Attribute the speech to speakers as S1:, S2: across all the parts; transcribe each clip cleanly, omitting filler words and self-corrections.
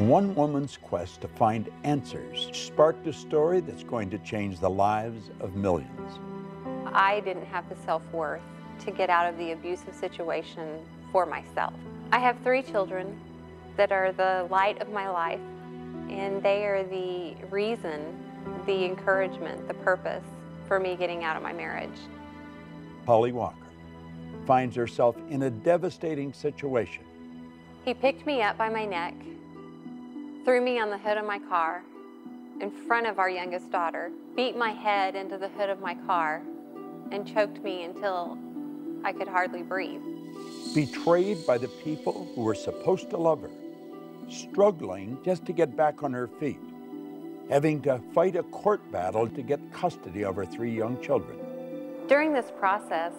S1: one woman's quest to find answers sparked a story that's going to change the lives of millions.
S2: I didn't have the self-worth to get out of the abusive situation for myself. I have 3 children that are the light of my life, and they are the reason, the encouragement, the purpose for me getting out of my marriage.
S1: Holly Walker finds herself in a devastating situation.
S2: He picked me up by my neck, threw me on the hood of my car in front of our youngest daughter, beat my head into the hood of my car, and choked me until I could hardly breathe.
S1: Betrayed by the people who were supposed to love her, struggling just to get back on her feet, having to fight a court battle to get custody of her 3 young children.
S2: During this process,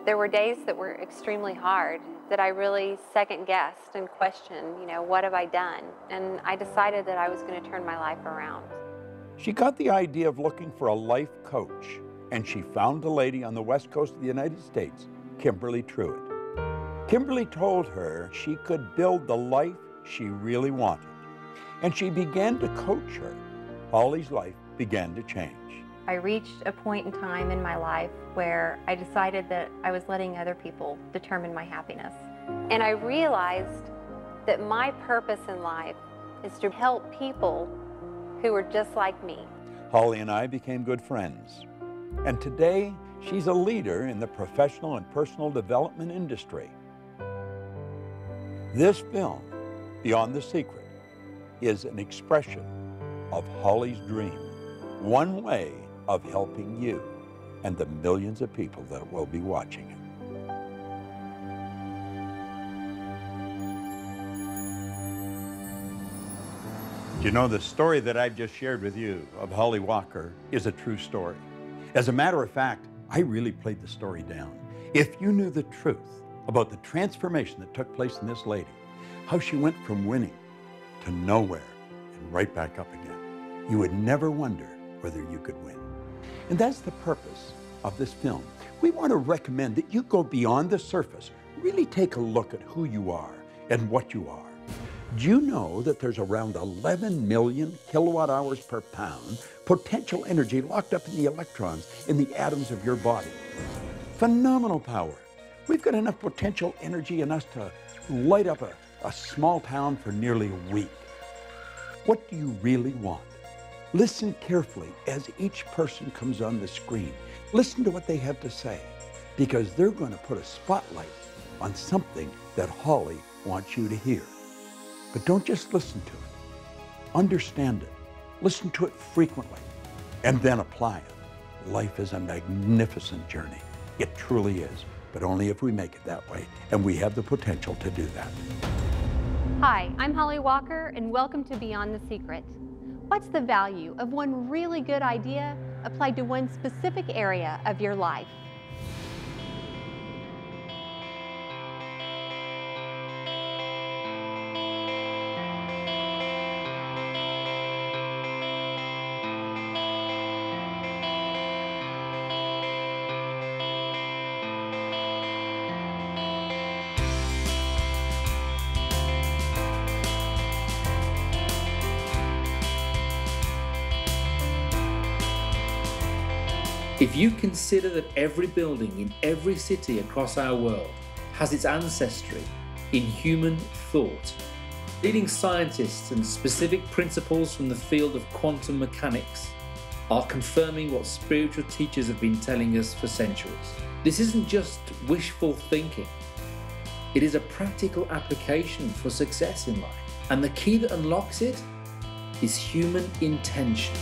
S2: there were days that were extremely hard, that I really second-guessed and questioned, what have I done? And I decided that I was going to turn my life around.
S1: She got the idea of looking for a life coach, and she found a lady on the west coast of the United States, Kimberly Truitt. Kimberly told her she could build the life she really wanted, and she began to coach her. Holly's life began to change.
S2: I reached a point in time in my life where I decided that I was letting other people determine my happiness. And I realized that my purpose in life is to help people who are just like me.
S1: Holly and I became good friends. And today, she's a leader in the professional and personal development industry. This film, Beyond the Secret, is an expression of Holly's dream, one way of helping you and the millions of people that will be watching it. You know, the story that I've just shared with you of Holly Walker is a true story. As a matter of fact, I really played the story down. If you knew the truth about the transformation that took place in this lady, how she went from winning to nowhere and right back up again, you would never wonder whether you could win. And that's the purpose of this film. We want to recommend that you go beyond the surface, really take a look at who you are and what you are. Do you know that there's around 11 million kilowatt hours per pound potential energy locked up in the electrons in the atoms of your body? Phenomenal power. We've got enough potential energy in us to light up a small town for nearly a week. What do you really want? Listen carefully as each person comes on the screen. Listen to what they have to say, because they're going to put a spotlight on something that Holly wants you to hear. But don't just listen to it. Understand it. Listen to it frequently, and then apply it. Life is a magnificent journey. It truly is, but only if we make it that way, and we have the potential to do that.
S2: Hi, I'm Holly Walker, and welcome to Beyond the Secret. What's the value of one really good idea applied to one specific area of your life?
S3: If you consider that every building in every city across our world has its ancestry in human thought, leading scientists and specific principles from the field of quantum mechanics are confirming what spiritual teachers have been telling us for centuries. This isn't just wishful thinking. It is a practical application for success in life. And the key that unlocks it is human intention.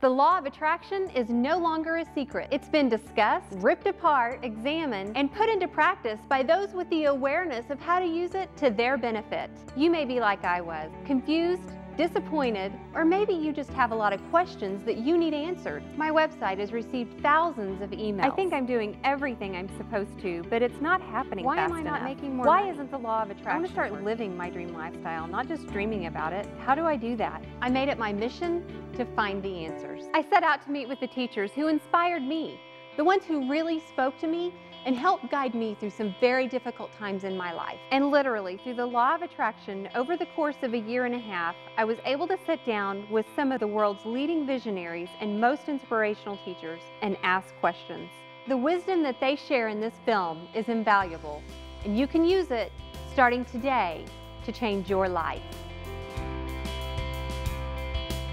S2: The law of attraction is no longer a secret. It's been discussed, ripped apart, examined, and put into practice by those with the awareness of how to use it to their benefit. You may be like I was, confused, disappointed, or maybe you just have a lot of questions that you need answered. My website has received thousands of emails. I think I'm doing everything I'm supposed to, but it's not happening fast enough. Why am I not making more money? Why isn't the law of attraction? I want to start living my dream lifestyle, not just dreaming about it. How do I do that? I made it my mission to find the answers. I set out to meet with the teachers who inspired me, the ones who really spoke to me and helped guide me through some very difficult times in my life. And literally, through the law of attraction, over the course of a year and a half, I was able to sit down with some of the world's leading visionaries and most inspirational teachers and ask questions. The wisdom that they share in this film is invaluable, and you can use it starting today to change your life.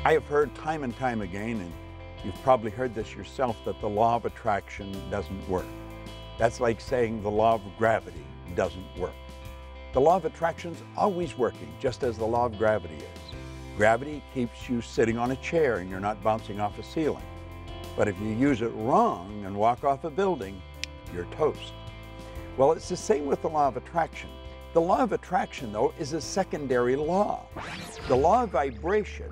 S1: I have heard time and time again, and you've probably heard this yourself, that the law of attraction doesn't work. That's like saying the law of gravity doesn't work. The law of attraction is always working, just as the law of gravity is. Gravity keeps you sitting on a chair and you're not bouncing off a ceiling. But if you use it wrong and walk off a building, you're toast. Well, it's the same with the law of attraction. The law of attraction, though, is a secondary law. The law of vibration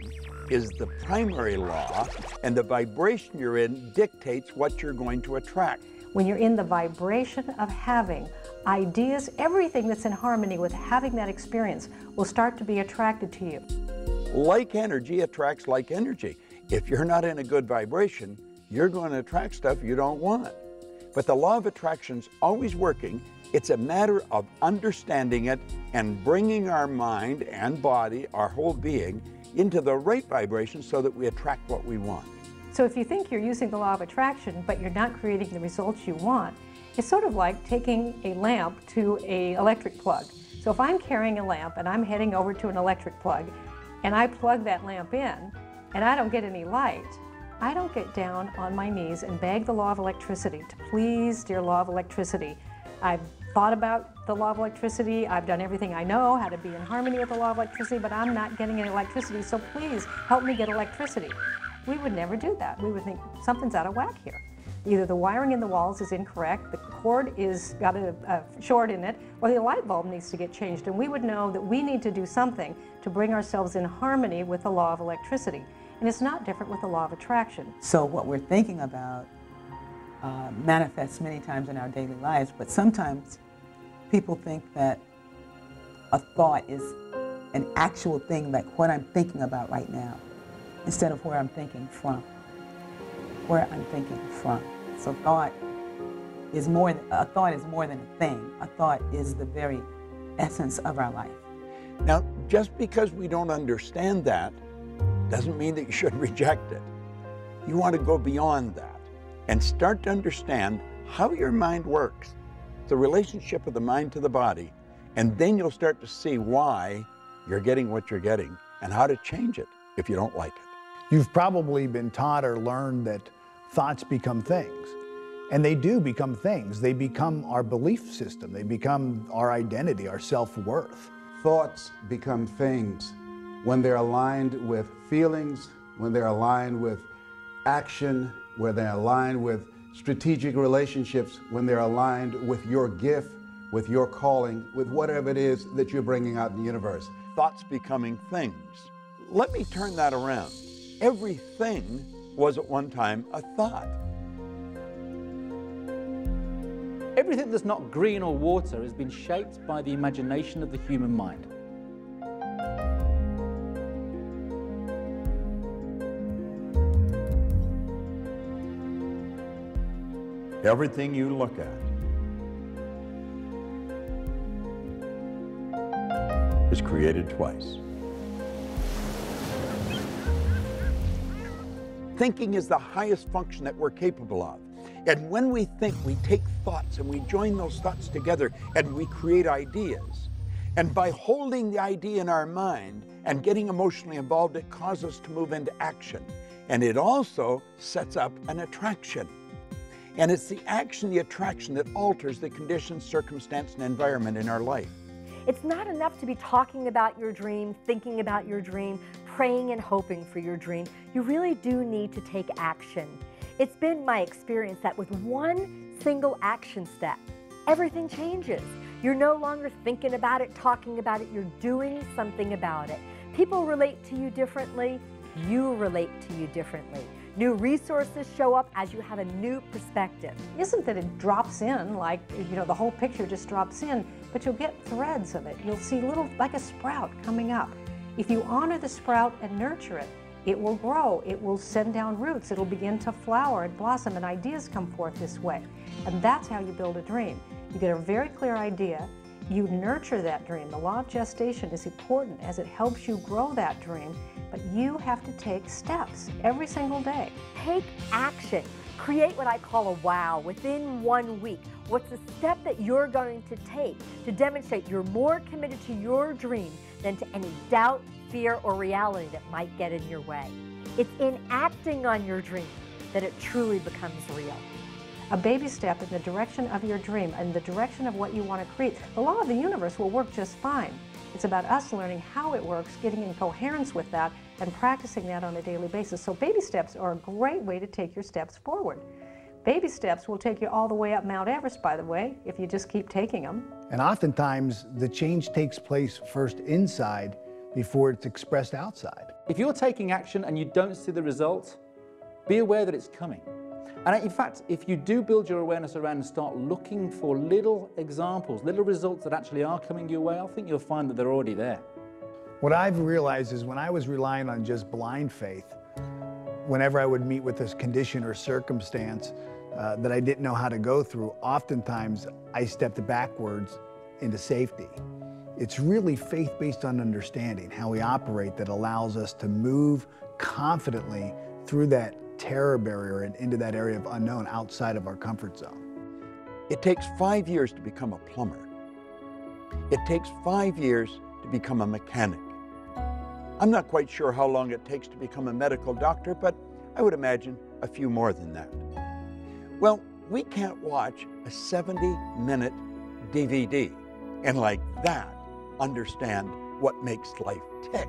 S1: is the primary law, and the vibration you're in dictates what you're going to attract.
S4: When you're in the vibration of having ideas, everything that's in harmony with having that experience will start to be attracted to you.
S1: Like energy attracts like energy. If you're not in a good vibration, you're going to attract stuff you don't want. But the law of attraction's always working. It's a matter of understanding it and bringing our mind and body, our whole being, into the right vibration so that we attract what we want.
S4: So if you think you're using the law of attraction, but you're not creating the results you want, it's sort of like taking a lamp to an electric plug. So if I'm carrying a lamp and I'm heading over to an electric plug, and I plug that lamp in, and I don't get any light, I don't get down on my knees and beg the law of electricity to please, dear law of electricity. I've thought about the law of electricity, I've done everything I know, how to be in harmony with the law of electricity, but I'm not getting any electricity, so please help me get electricity. We would never do that. We would think something's out of whack here. Either the wiring in the walls is incorrect, the cord is got a short in it, or the light bulb needs to get changed. And we would know that we need to do something to bring ourselves in harmony with the law of electricity. And it's not different with the law of attraction.
S5: So what we're thinking about manifests many times in our daily lives, but sometimes people think that a thought is an actual thing, like what I'm thinking about right now, instead of where I'm thinking from. Where I'm thinking from. So thought is more than a thing. A thought is the very essence of our life.
S1: Now, just because we don't understand that doesn't mean that you should reject it. You want to go beyond that and start to understand how your mind works, the relationship of the mind to the body, and then you'll start to see why you're getting what you're getting and how to change it if you don't like it.
S6: You've probably been taught or learned that thoughts become things. And they do become things. They become our belief system. They become our identity, our self-worth.
S7: Thoughts become things when they're aligned with feelings, when they're aligned with action, when they're aligned with strategic relationships, when they're aligned with your gift, with your calling, with whatever it is that you're bringing out in the universe.
S1: Thoughts becoming things. Let me turn that around. Everything was at one time a thought.
S8: Everything that's not green or water has been shaped by the imagination of the human mind.
S1: Everything you look at is created twice. Thinking is the highest function that we're capable of. And when we think, we take thoughts and we join those thoughts together and we create ideas. And by holding the idea in our mind and getting emotionally involved, it causes us to move into action. And it also sets up an attraction. And it's the action, the attraction that alters the conditions, circumstance, and environment in our life.
S9: It's not enough to be talking about your dream, thinking about your dream, praying and hoping for your dream. You really do need to take action. It's been my experience that with one single action step, everything changes. You're no longer thinking about it, talking about it, you're doing something about it. People relate to you differently. You relate to you differently. New resources show up as you have a new perspective.
S4: Isn't that it drops in, like, you know, the whole picture just drops in, but you'll get threads of it. You'll see little, like a sprout coming up. If you honor the sprout and nurture it, it will grow, it will send down roots, it'll begin to flower and blossom, and ideas come forth this way. And that's how you build a dream. You get a very clear idea, you nurture that dream. The law of gestation is important as it helps you grow that dream, but you have to take steps every single day.
S9: Take action. Create what I call a wow within 1 week. What's the step that you're going to take to demonstrate you're more committed to your dream than to any doubt, fear, or reality that might get in your way? It's in acting on your dream that it truly becomes real.
S4: A baby step in the direction of your dream and the direction of what you want to create. The law of the universe will work just fine. It's about us learning how it works, getting in coherence with that, and practicing that on a daily basis. So baby steps are a great way to take your steps forward. Baby steps will take you all the way up Mount Everest, by the way, if you just keep taking them.
S6: And oftentimes, the change takes place first inside before it's expressed outside.
S8: If you're taking action and you don't see the result, be aware that it's coming. And in fact, if you do build your awareness around and start looking for little examples, little results that actually are coming your way, I think you'll find that they're already there.
S6: What I've realized is when I was relying on just blind faith, whenever I would meet with this condition or circumstance that I didn't know how to go through, oftentimes I stepped backwards into safety. It's really faith based on understanding how we operate that allows us to move confidently through that terror barrier and into that area of unknown outside of our comfort zone.
S1: It takes 5 years to become a plumber. It takes 5 years to become a mechanic. I'm not quite sure how long it takes to become a medical doctor, but I would imagine a few more than that. Well, we can't watch a 70-minute DVD and like that understand what makes life tick.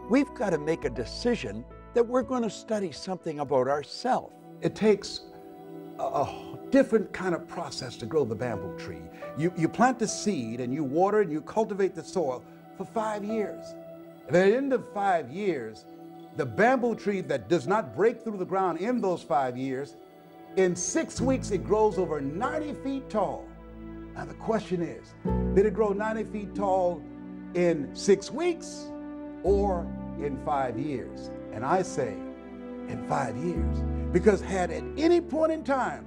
S1: We've got to make a decision that we're going to study something about ourselves.
S7: It takes a different kind of process to grow the bamboo tree. You plant the seed and you water and you cultivate the soil for 5 years. And at the end of 5 years, the bamboo tree that does not break through the ground in those 5 years, in 6 weeks it grows over 90 feet tall. Now the question is, did it grow 90 feet tall in 6 weeks or in 5 years? And I say in 5 years, because had at any point in time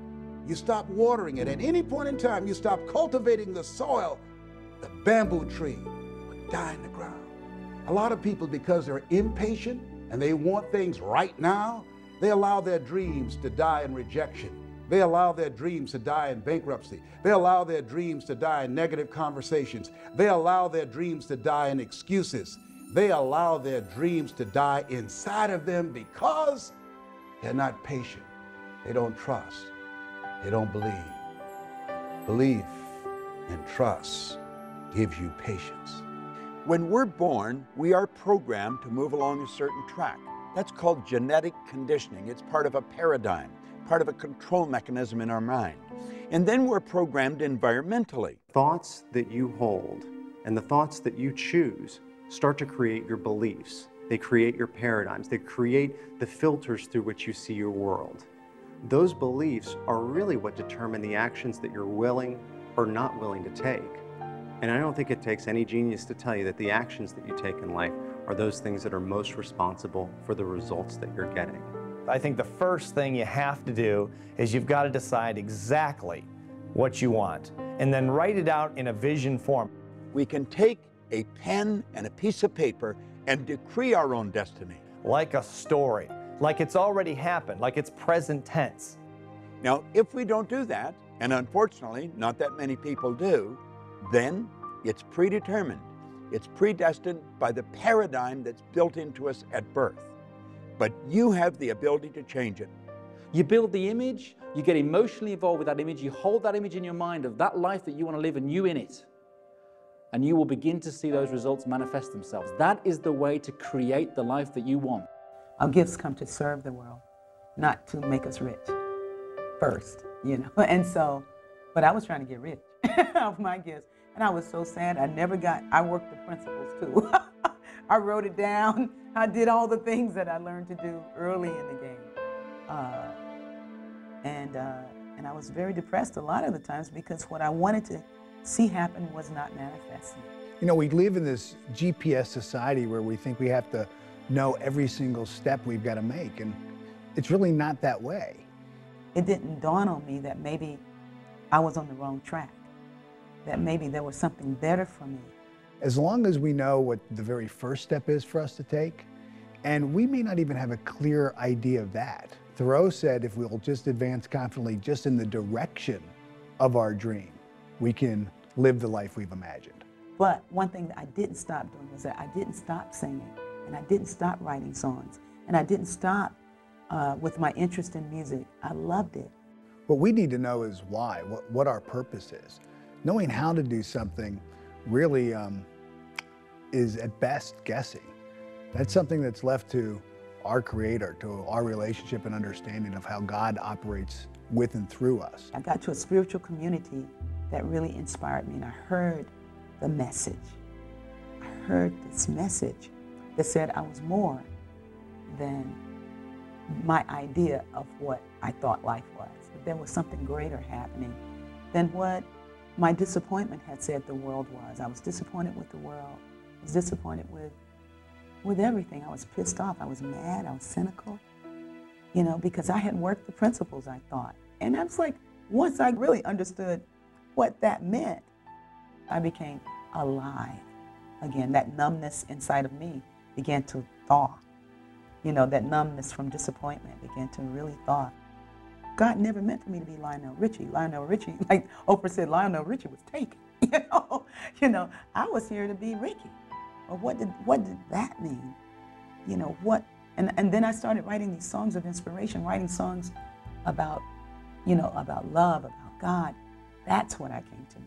S7: you stop watering it, at any point in time you stop cultivating the soil, the bamboo tree would die in the ground. A lot of people, because they're impatient and they want things right now, they allow their dreams to die in rejection. They allow their dreams to die in bankruptcy. They allow their dreams to die in negative conversations. They allow their dreams to die in excuses. They allow their dreams to die inside of them because they're not patient. They don't trust. They don't believe. Belief and trust gives you patience.
S1: When we're born, we are programmed to move along a certain track. That's called genetic conditioning. It's part of a paradigm, part of a control mechanism in our mind. And then we're programmed environmentally.
S10: Thoughts that you hold and the thoughts that you choose start to create your beliefs. They create your paradigms. They create the filters through which you see your world. Those beliefs are really what determine the actions that you're willing or not willing to take. And I don't think it takes any genius to tell you that the actions that you take in life are those things that are most responsible for the results that you're getting.
S11: I think the first thing you have to do is you've got to decide exactly what you want and then write it out in a vision form.
S1: We can take a pen and a piece of paper and decree our own destiny.
S11: Like a story, like it's already happened, like it's present tense.
S1: Now, if we don't do that, and unfortunately not that many people do, then it's predetermined. It's predestined by the paradigm that's built into us at birth. But you have the ability to change it.
S8: You build the image, you get emotionally involved with that image, you hold that image in your mind of that life that you want to live and you in it. And you will begin to see those results manifest themselves. That is the way to create the life that you want.
S5: Our gifts come to serve the world, not to make us rich first, you know. And so, but I was trying to get rich off my gifts. And I was so sad. I worked the principles too. I wrote it down. I did all the things that I learned to do early in the game. And I was very depressed a lot of the times because what I wanted to see happen was not manifesting.
S6: You know, we live in this GPS society where we think we have to know every single step we've got to make, and it's really not that way.
S5: It didn't dawn on me that maybe I was on the wrong track, that maybe there was something better for me.
S6: As long as we know what the very first step is for us to take, and we may not even have a clear idea of that. Thoreau said if we'll just advance confidently just in the direction of our dream, we can live the life we've imagined.
S5: But one thing that I didn't stop doing was that I didn't stop singing, and I didn't stop writing songs, and I didn't stop with my interest in music. I loved it.
S6: What we need to know is why, what our purpose is. Knowing how to do something really is at best guessing. That's something that's left to our Creator, to our relationship and understanding of how God operates with and through us.
S5: I got to a spiritual community that really inspired me, and I heard the message. I heard this message that said I was more than my idea of what I thought life was. But there was something greater happening than what my disappointment had said the world was. I was disappointed with the world. I was disappointed with everything. I was pissed off. I was mad. I was cynical, you know, because I had worked the principles, I thought. And I was like, once I really understood what that meant, I became alive again. That numbness inside of me began to thaw. You know, that numbness from disappointment began to really thaw. God never meant for me to be Lionel Richie. Lionel Richie, like Oprah said, Lionel Richie was taken. You know, I was here to be Ricky. Well, what did that mean? You know, what? And then I started writing these songs of inspiration, writing songs about, you know, about love, about God. That's what I came to do.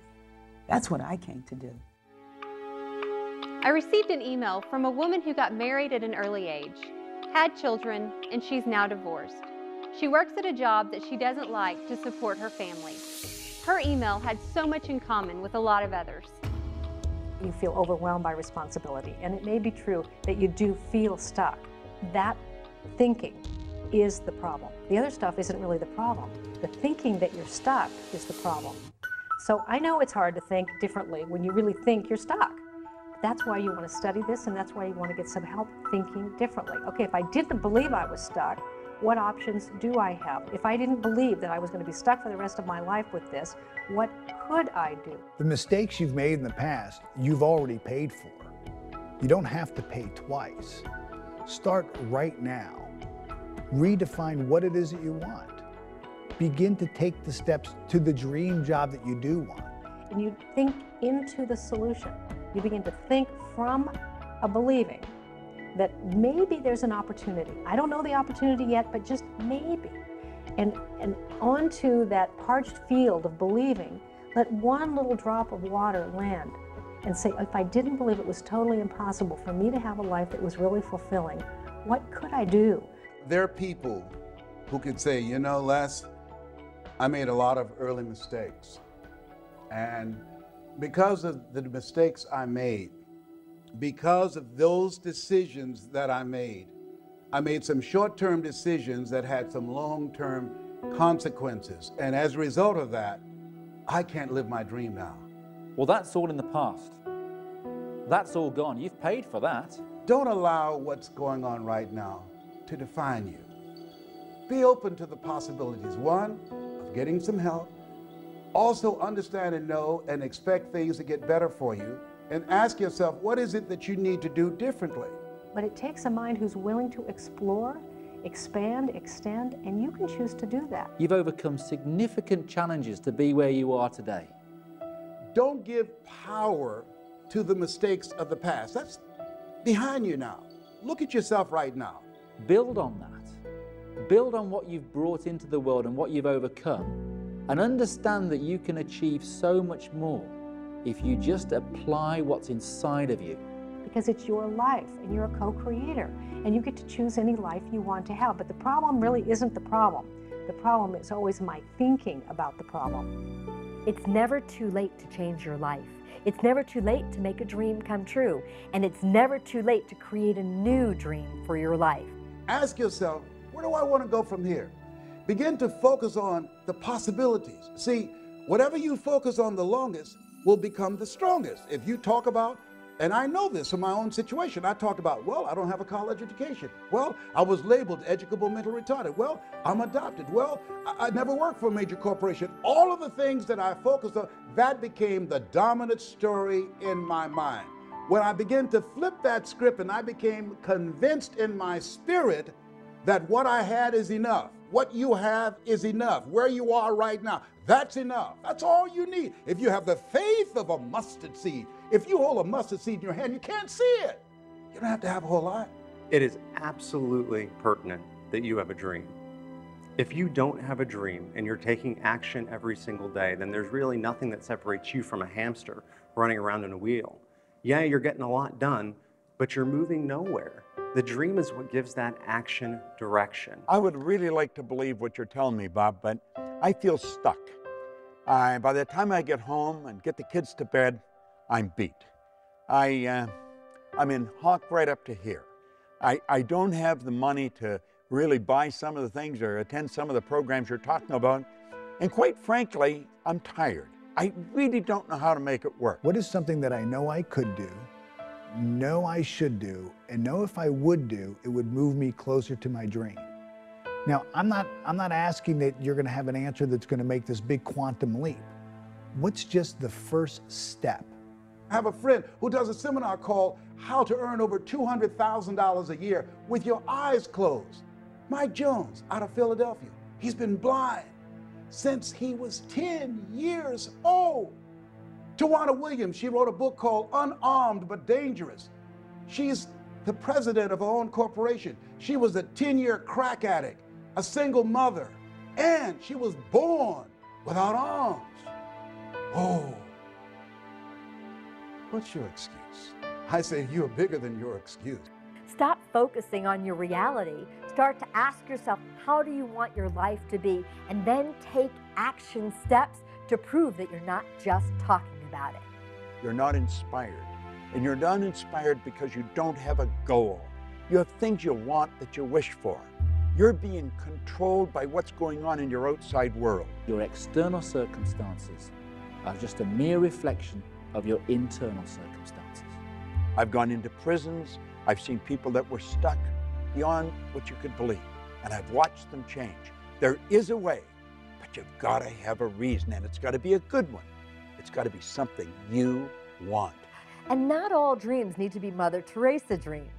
S5: That's what I came to do.
S2: I received an email from a woman who got married at an early age, had children, and she's now divorced. She works at a job that she doesn't like to support her family. Her email had so much in common with a lot of others.
S4: You feel overwhelmed by responsibility, and it may be true that you do feel stuck. That thinking is the problem. The other stuff isn't really the problem. The thinking that you're stuck is the problem. So I know it's hard to think differently when you really think you're stuck. That's why you want to study this, and that's why you want to get some help thinking differently. Okay, if I didn't believe I was stuck, what options do I have? If I didn't believe that I was going to be stuck for the rest of my life with this, what could I do?
S6: The mistakes you've made in the past, you've already paid for. You don't have to pay twice. Start right now. Redefine what it is that you want. Begin to take the steps to the dream job that you do want.
S4: And you think into the solution. You begin to think from a believing that maybe there's an opportunity. I don't know the opportunity yet, but just maybe. And onto that parched field of believing, let one little drop of water land and say, if I didn't believe it was totally impossible for me to have a life that was really fulfilling, what could I do?
S7: There are people who could say, you know, Les, I made a lot of early mistakes. And because of the mistakes I made, because of those decisions that I made some short-term decisions that had some long-term consequences. And as a result of that, I can't live my dream now.
S8: Well, that's all in the past. That's all gone. You've paid for that.
S7: Don't allow what's going on right now to define you. Be open to the possibilities. One, of getting some help. Also understand and know and expect things to get better for you. And ask yourself, what is it that you need to do differently?
S4: But it takes a mind who's willing to explore, expand, extend, and you can choose to do that.
S8: You've overcome significant challenges to be where you are today.
S7: Don't give power to the mistakes of the past. That's behind you now. Look at yourself right now.
S8: Build on that. Build on what you've brought into the world and what you've overcome, and understand that you can achieve so much more if you just apply what's inside of you.
S4: Because it's your life, and you're a co-creator, and you get to choose any life you want to have. But the problem really isn't the problem. The problem is always my thinking about the problem.
S9: It's never too late to change your life. It's never too late to make a dream come true. And it's never too late to create a new dream for your life.
S7: Ask yourself, where do I want to go from here? Begin to focus on the possibilities. See, whatever you focus on the longest will become the strongest. If you talk about, and I know this from my own situation, I talked about, well, I don't have a college education. Well, I was labeled educable mental retarded. Well, I'm adopted. Well, I never worked for a major corporation. All of the things that I focused on, that became the dominant story in my mind. When I began to flip that script and I became convinced in my spirit that what I had is enough. What you have is enough. Where you are right now, that's enough. That's all you need. If you have the faith of a mustard seed, if you hold a mustard seed in your hand, you can't see it. You don't have to have a whole lot.
S10: It is absolutely pertinent that you have a dream. If you don't have a dream and you're taking action every single day, then there's really nothing that separates you from a hamster running around in a wheel. Yeah, you're getting a lot done, but you're moving nowhere. The dream is what gives that action direction.
S1: I would really like to believe what you're telling me, Bob, but I feel stuck. By the time I get home and get the kids to bed, I'm beat. I'm in hock right up to here. I don't have the money to really buy some of the things or attend some of the programs you're talking about. And quite frankly, I'm tired. I really don't know how to make it work.
S6: What is something that I know I could do, know I should do, and know if I would do, it would move me closer to my dream? Now, I'm not asking that you're gonna have an answer that's gonna make this big quantum leap. What's just the first step?
S7: I have a friend who does a seminar called How to Earn Over $200,000 a Year with Your Eyes Closed. Mike Jones out of Philadelphia. He's been blind since he was 10 years old. Tawana Williams, she wrote a book called Unarmed But Dangerous. She's the president of her own corporation. She was a 10-year crack addict, a single mother, and she was born without arms. Oh, what's your excuse? I say you're bigger than your excuse.
S9: Stop focusing on your reality. Start to ask yourself, how do you want your life to be? And then take action steps to prove that you're not just talking about it.
S1: You're not inspired. And you're not inspired because you don't have a goal. You have things you want that you wish for. You're being controlled by what's going on in your outside world.
S8: Your external circumstances are just a mere reflection of your internal circumstances.
S1: I've gone into prisons. I've seen people that were stuck beyond what you could believe, and I've watched them change. There is a way, but you've got to have a reason, and it's got to be a good one. It's got to be something you want.
S9: And not all dreams need to be Mother Teresa dreams.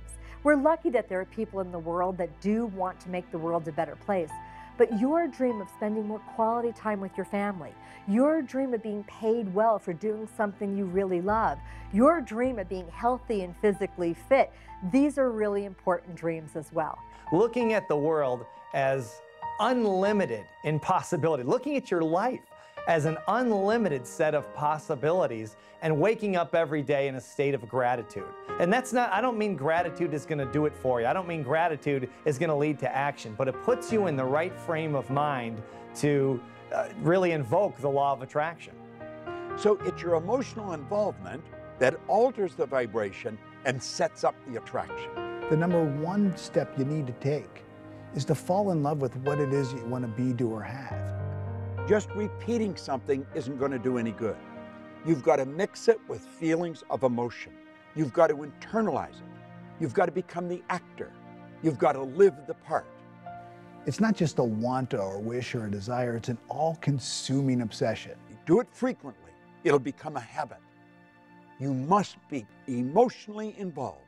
S9: We're lucky that there are people in the world that do want to make the world a better place. But your dream of spending more quality time with your family, your dream of being paid well for doing something you really love, your dream of being healthy and physically fit, these are really important dreams as well.
S11: Looking at the world as unlimited in possibility, looking at your life as an unlimited set of possibilities, and waking up every day in a state of gratitude. And that's not, I don't mean gratitude is going to do it for you. I don't mean gratitude is going to lead to action, but it puts you in the right frame of mind to really invoke the law of attraction.
S1: So it's your emotional involvement that alters the vibration and sets up the attraction.
S6: The number one step you need to take is to fall in love with what it is you want to be, do, or have.
S1: Just repeating something isn't going to do any good. You've got to mix it with feelings of emotion. You've got to internalize it. You've got to become the actor. You've got to live the part.
S6: It's not just a want or a wish or a desire, it's an all-consuming obsession.
S1: You do it frequently, it'll become a habit. You must be emotionally involved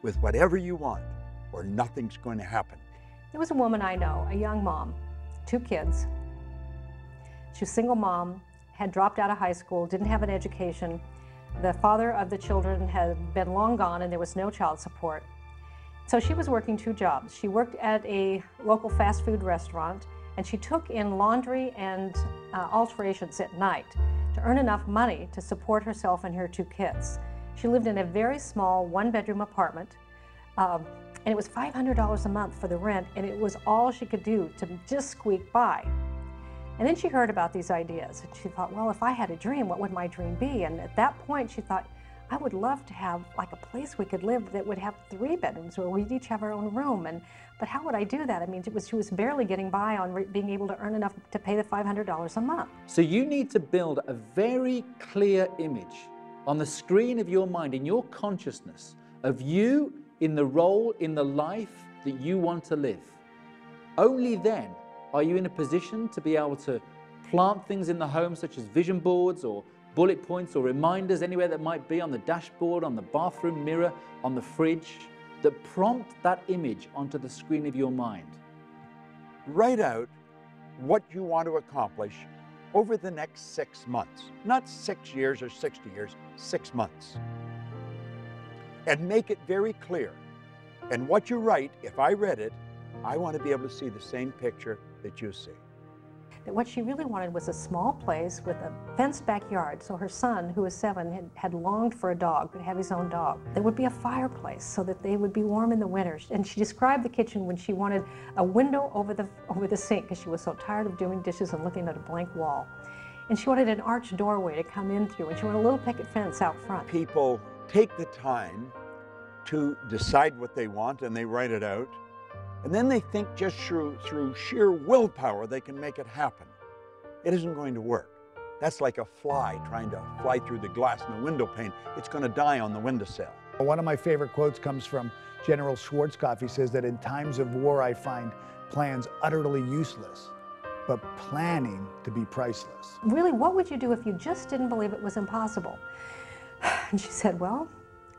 S1: with whatever you want, or nothing's going to happen.
S4: There was a woman I know, a young mom, 2 kids. She was a single mom, had dropped out of high school, didn't have an education. The father of the children had been long gone and there was no child support. So she was working 2 jobs. She worked at a local fast food restaurant and she took in laundry and alterations at night to earn enough money to support herself and her 2 kids. She lived in a very small 1-bedroom apartment and it was $500 a month for the rent, and it was all she could do to just squeak by. And then she heard about these ideas, and she thought, well, if I had a dream, what would my dream be? And at that point, she thought, I would love to have like a place we could live that would have 3 bedrooms where we'd each have our own room. But how would I do that? I mean, she was barely getting by on being able to earn enough to pay the $500 a month.
S8: So you need to build a very clear image on the screen of your mind, in your consciousness, of you in the role, in the life that you want to live. Only then are you in a position to be able to plant things in the home, such as vision boards or bullet points or reminders anywhere that might be, on the dashboard, on the bathroom mirror, on the fridge, that prompt that image onto the screen of your mind.
S1: Write out what you want to accomplish over the next 6 months. Not 6 years or 60 years, 6 months. And make it very clear. And what you write, if I read it, I want to be able to see the same picture that you see.
S4: That what she really wanted was a small place with a fenced backyard, so her son, who was 7, had longed for a dog, to have his own dog. There would be a fireplace so that they would be warm in the winter. And she described the kitchen when she wanted a window over the sink, because she was so tired of doing dishes and looking at a blank wall. And she wanted an arched doorway to come in through, and she wanted a little picket fence out front.
S1: People take the time to decide what they want, and they write it out. And then they think just through sheer willpower they can make it happen. It isn't going to work. That's like a fly trying to fly through the glass in the window pane. It's going to die on the windowsill.
S6: One of my favorite quotes comes from General Schwarzkopf. He says that in times of war I find plans utterly useless, but planning to be priceless.
S4: Really, what would you do if you just didn't believe it was impossible? And she said, well,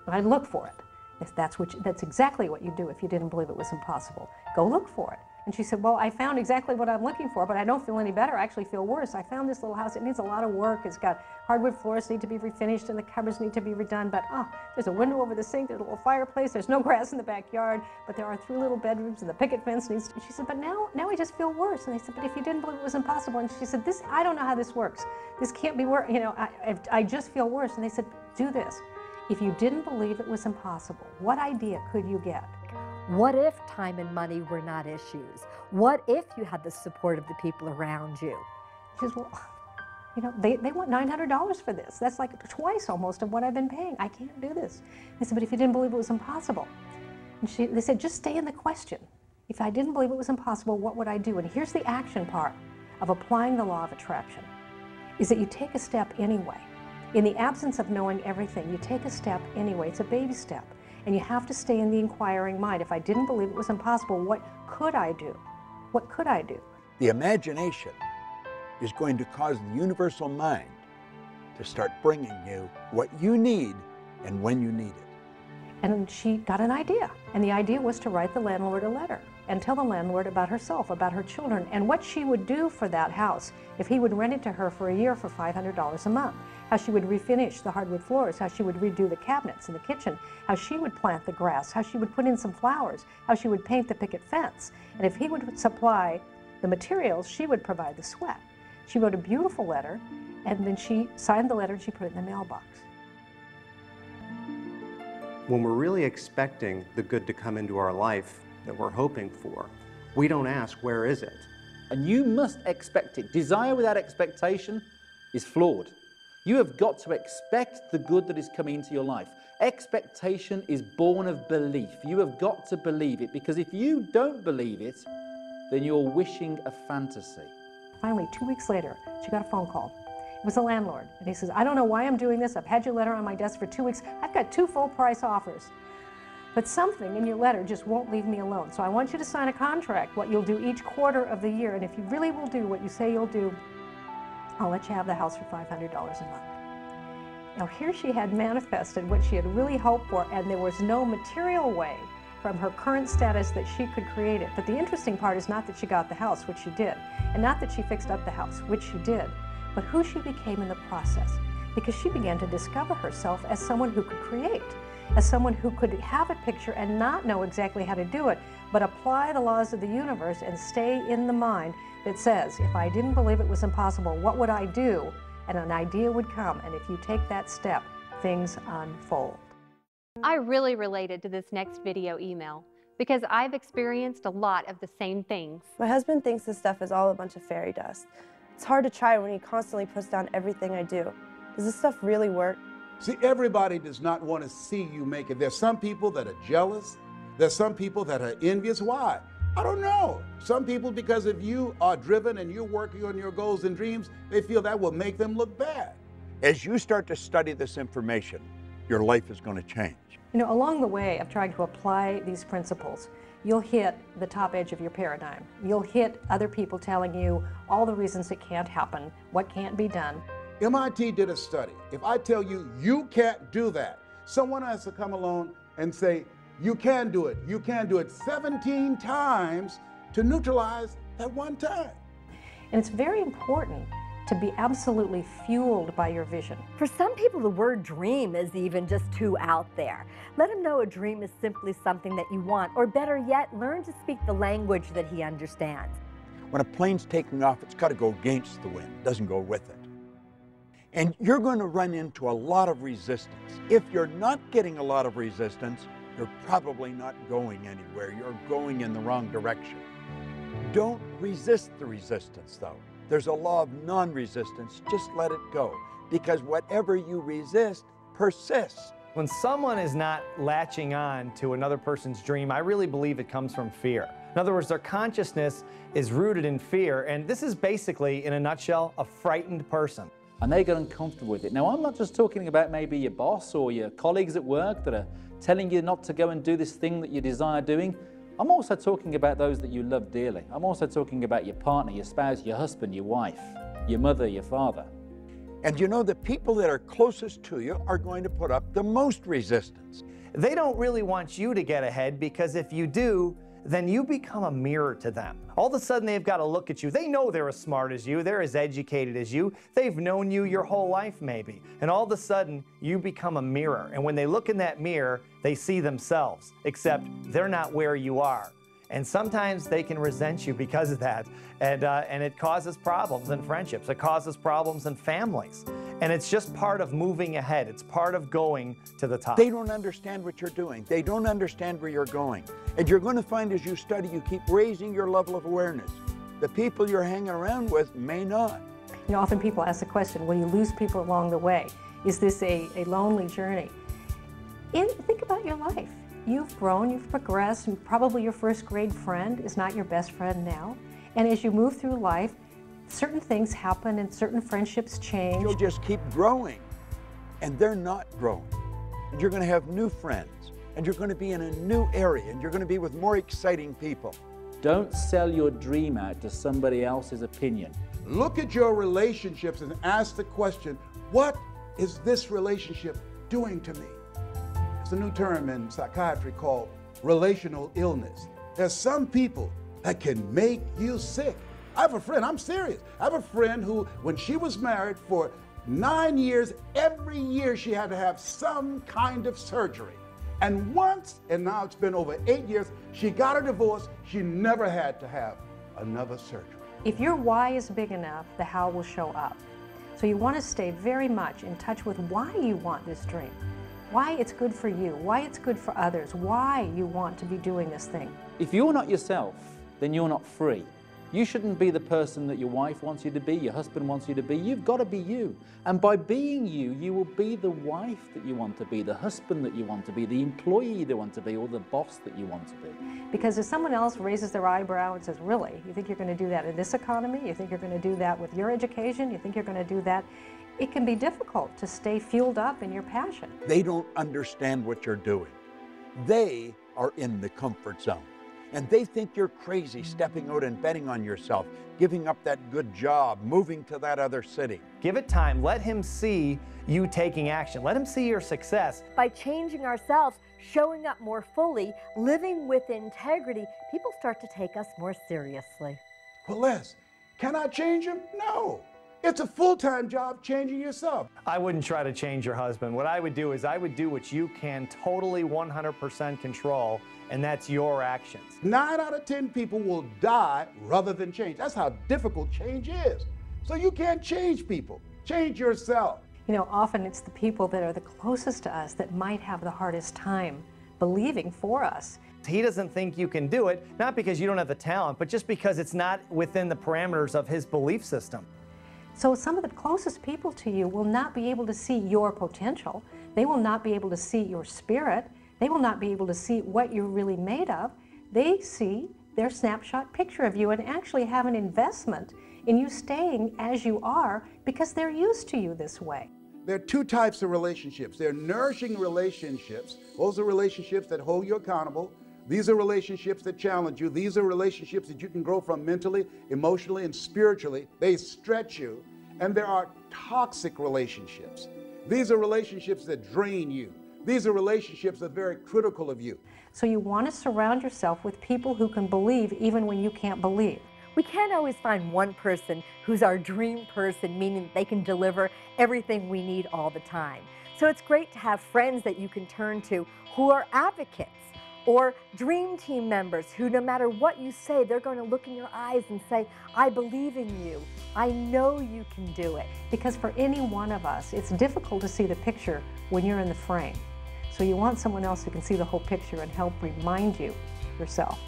S4: I'd look for it. If that's exactly what you do if you didn't believe it was impossible. Go look for it. And she said, well, I found exactly what I'm looking for, but I don't feel any better. I actually feel worse. I found this little house. It needs a lot of work. It's got hardwood floors need to be refinished, and the cupboards need to be redone. But there's a window over the sink. There's a little fireplace. There's no grass in the backyard. But there are 3 little bedrooms, and the picket fence needs to... She said, but now I just feel worse. And they said, but if you didn't believe it was impossible. And she said, I don't know how this works. This can't be work. You know, I just feel worse. And they said, do this. If you didn't believe it was impossible, what idea could you get?
S9: What if time and money were not issues? What if you had the support of the people around you?
S4: She says, well, you know, they want $900 for this. That's like twice almost of what I've been paying. I can't do this. They said, but if you didn't believe it was impossible. And they said, just stay in the question. If I didn't believe it was impossible, what would I do? And here's the action part of applying the law of attraction, is that you take a step anyway. In the absence of knowing everything, you take a step anyway. It's a baby step. And you have to stay in the inquiring mind. If I didn't believe it was impossible, what could I do? What could I do?
S1: The imagination is going to cause the universal mind to start bringing you what you need and when you need it.
S4: And she got an idea. And the idea was to write the landlord a letter and tell the landlord about herself, about her children, and what she would do for that house if he would rent it to her for a year for $500 a month. How she would refinish the hardwood floors, how she would redo the cabinets in the kitchen, how she would plant the grass, how she would put in some flowers, how she would paint the picket fence. And if he would supply the materials, she would provide the sweat. She wrote a beautiful letter, and then she signed the letter and she put it in the mailbox.
S10: When we're really expecting the good to come into our life that we're hoping for, we don't ask, where is it?
S8: And you must expect it. Desire without expectation is flawed. You have got to expect the good that is coming into your life. Expectation is born of belief. You have got to believe it, because if you don't believe it, then you're wishing a fantasy.
S4: Finally, 2 weeks later, she got a phone call. It was the landlord, and he says, I don't know why I'm doing this. I've had your letter on my desk for 2 weeks. I've got 2 full-price offers. But something in your letter just won't leave me alone. So I want you to sign a contract, what you'll do each quarter of the year. And if you really will do what you say you'll do, I'll let you have the house for $500 a month. Now here she had manifested what she had really hoped for, and there was no material way from her current status that she could create it. But the interesting part is not that she got the house, which she did, and not that she fixed up the house, which she did, but who she became in the process. Because she began to discover herself as someone who could create, as someone who could have a picture and not know exactly how to do it, but apply the laws of the universe and stay in the mind that says, if I didn't believe it was impossible, what would I do? And an idea would come, and if you take that step, things unfold.
S2: I really related to this next video email because I've experienced a lot of the same things.
S12: My husband thinks this stuff is all a bunch of fairy dust. It's hard to try when he constantly puts down everything I do. Does this stuff really work?
S7: See, everybody does not want to see you make it. There's some people that are jealous. There's some people that are envious. Why? I don't know. Some people, because if you are driven and you're working on your goals and dreams, they feel that will make them look bad.
S1: As you start to study this information, your life is going to change.
S4: You know, along the way of trying to apply these principles, you'll hit the top edge of your paradigm. You'll hit other people telling you all the reasons it can't happen, what can't be done.
S7: MIT did a study. If I tell you, you can't do that, someone has to come along and say, you can do it. You can do it 17 times to neutralize that one time.
S4: And it's very important to be absolutely fueled by your vision.
S9: For some people, the word dream is even just too out there. Let him know a dream is simply something that you want, or better yet, learn to speak the language that he understands.
S1: When a plane's taking off, it's got to go against the wind, it doesn't go with it. And you're going to run into a lot of resistance. If you're not getting a lot of resistance, you're probably not going anywhere. You're going in the wrong direction. Don't resist the resistance, though. There's a law of non-resistance. Just let it go, because whatever you resist persists.
S11: When someone is not latching on to another person's dream, I really believe it comes from fear. In other words, their consciousness is rooted in fear, and this is basically, in a nutshell, a frightened person.
S8: And they get uncomfortable with it. Now, I'm not just talking about maybe your boss or your colleagues at work that are telling you not to go and do this thing that you desire doing. I'm also talking about those that you love dearly. I'm also talking about your partner, your spouse, your husband, your wife, your mother, your father.
S1: And you know, the people that are closest to you are going to put up the most resistance.
S11: They don't really want you to get ahead, because if you do, then you become a mirror to them. All of a sudden, they've got to look at you. They know they're as smart as you. They're as educated as you. They've known you your whole life, maybe. And all of a sudden, you become a mirror. And when they look in that mirror, they see themselves, except they're not where you are. And sometimes they can resent you because of that. And it causes problems in friendships. It causes problems in families. And it's just part of moving ahead. It's part of going to the top.
S1: They don't understand what you're doing. They don't understand where you're going. And you're going to find as you study, you keep raising your level of awareness. The people you're hanging around with may not.
S4: You know, often people ask the question, will you lose people along the way? Is this a lonely journey? Think about your life. You've grown, you've progressed, and probably your first grade friend is not your best friend now. And as you move through life, certain things happen and certain friendships change.
S1: You'll just keep growing, and they're not growing. And you're going to have new friends, and you're going to be in a new area, and you're going to be with more exciting people.
S8: Don't sell your dream out to somebody else's opinion.
S7: Look at your relationships and ask the question, what is this relationship doing to me? It's a new term in psychiatry called relational illness. There's some people that can make you sick. I have a friend, I'm serious. I have a friend who, when she was married for 9 years, every year she had to have some kind of surgery. And once, and now it's been over 8 years, she got a divorce. She never had to have another surgery.
S4: If your why is big enough, the how will show up. So you want to stay very much in touch with why you want this dream, why it's good for you, why it's good for others, why you want to be doing this thing.
S8: If you're not yourself, then you're not free. You shouldn't be the person that your wife wants you to be, your husband wants you to be. You've got to be you. And by being you, you will be the wife that you want to be, the husband that you want to be, the employee you want to be, or the boss that you want to be.
S4: Because if someone else raises their eyebrow and says, really, you think you're going to do that in this economy? You think you're going to do that with your education? You think you're going to do that? It can be difficult to stay fueled up in your passion.
S1: They don't understand what you're doing. They are in the comfort zone. And they think you're crazy stepping out and betting on yourself, giving up that good job, moving to that other city.
S11: Give it time. Let him see you taking action. Let him see your success.
S9: By changing ourselves, showing up more fully, living with integrity, people start to take us more seriously.
S7: Well, Les, can I change him? No. It's a full-time job changing yourself.
S11: I wouldn't try to change your husband. What I would do is I would do what you can totally 100% control, and that's your actions.
S7: 9 out of 10 people will die rather than change. That's how difficult change is. So you can't change people. Change yourself.
S4: You know, often it's the people that are the closest to us that might have the hardest time believing for us.
S11: He doesn't think you can do it, not because you don't have the talent, but just because it's not within the parameters of his belief system.
S4: So some of the closest people to you will not be able to see your potential. They will not be able to see your spirit. They will not be able to see what you're really made of. They see their snapshot picture of you and actually have an investment in you staying as you are because they're used to you this way.
S7: There are two types of relationships. There are nourishing relationships. Those are relationships that hold you accountable. These are relationships that challenge you. These are relationships that you can grow from mentally, emotionally, and spiritually. They stretch you. And there are toxic relationships. These are relationships that drain you. These are relationships that are very critical of you.
S4: So you want to surround yourself with people who can believe even when you can't believe.
S9: We can't always find one person who's our dream person, meaning they can deliver everything we need all the time. So it's great to have friends that you can turn to who are advocates, or dream team members who, no matter what you say, they're going to look in your eyes and say, I believe in you. I know you can do it.
S4: Because for any one of us, it's difficult to see the picture when you're in the frame. So you want someone else who can see the whole picture and help remind you yourself.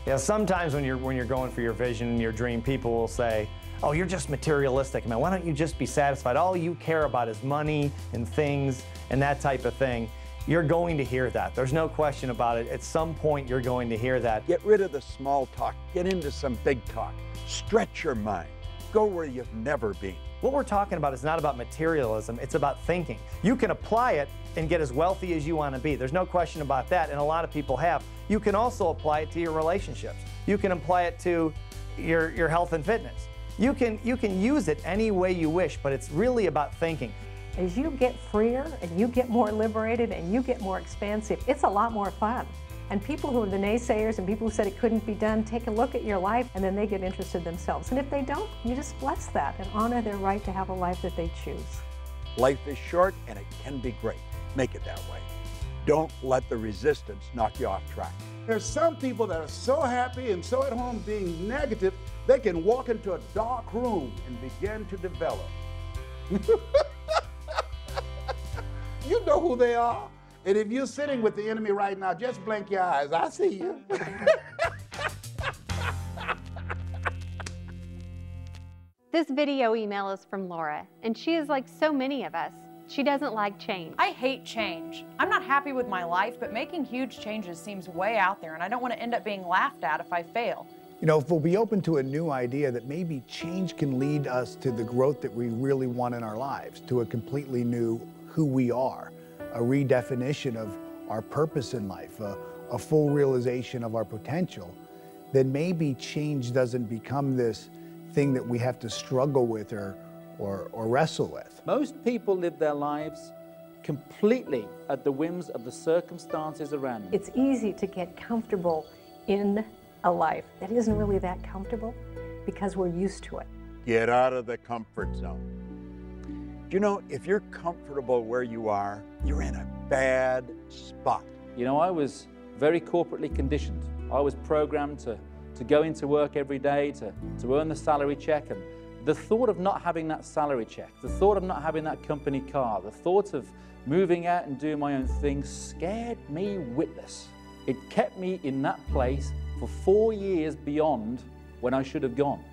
S11: Yeah, sometimes when you're going for your vision and your dream, people will say, oh, you're just materialistic, man. Why don't you just be satisfied? All you care about is money and things and that type of thing. You're going to hear that. There's no question about it. At some point, you're going to hear that.
S1: Get rid of the small talk. Get into some big talk. Stretch your mind. Go where you've never been.
S11: What we're talking about is not about materialism, it's about thinking. You can apply it and get as wealthy as you want to be. There's no question about that, and a lot of people have. You can also apply it to your relationships. You can apply it to your health and fitness. You can use it any way you wish, but it's really about thinking.
S4: As you get freer and you get more liberated and you get more expansive, it's a lot more fun. And people who are the naysayers and people who said it couldn't be done, take a look at your life and then they get interested themselves. And if they don't, you just bless that and honor their right to have a life that they choose.
S1: Life is short and it can be great. Make it that way. Don't let the resistance knock you off track.
S7: There's some people that are so happy and so at home being negative, they can walk into a dark room and begin to develop. You know who they are. And if you're sitting with the enemy right now, just blink your eyes. I see you.
S2: This video email is from Laura, and she is like so many of us. She doesn't like change.
S13: I hate change. I'm not happy with my life, but making huge changes seems way out there, and I don't want to end up being laughed at if I fail.
S6: You know, if we'll be open to a new idea that maybe change can lead us to the growth that we really want in our lives, to a completely new who we are, a redefinition of our purpose in life, a full realization of our potential, then maybe change doesn't become this thing that we have to struggle with or wrestle with.
S8: Most people live their lives completely at the whims of the circumstances around them.
S4: It's easy to get comfortable in a life that isn't really that comfortable because we're used to it.
S1: Get out of the comfort zone. You know, if you're comfortable where you are, you're in a bad spot.
S8: You know, I was very corporately conditioned. I was programmed to go into work every day, to earn the salary check, and the thought of not having that salary check, the thought of not having that company car, the thought of moving out and doing my own thing scared me witless. It kept me in that place for 4 years beyond when I should have gone.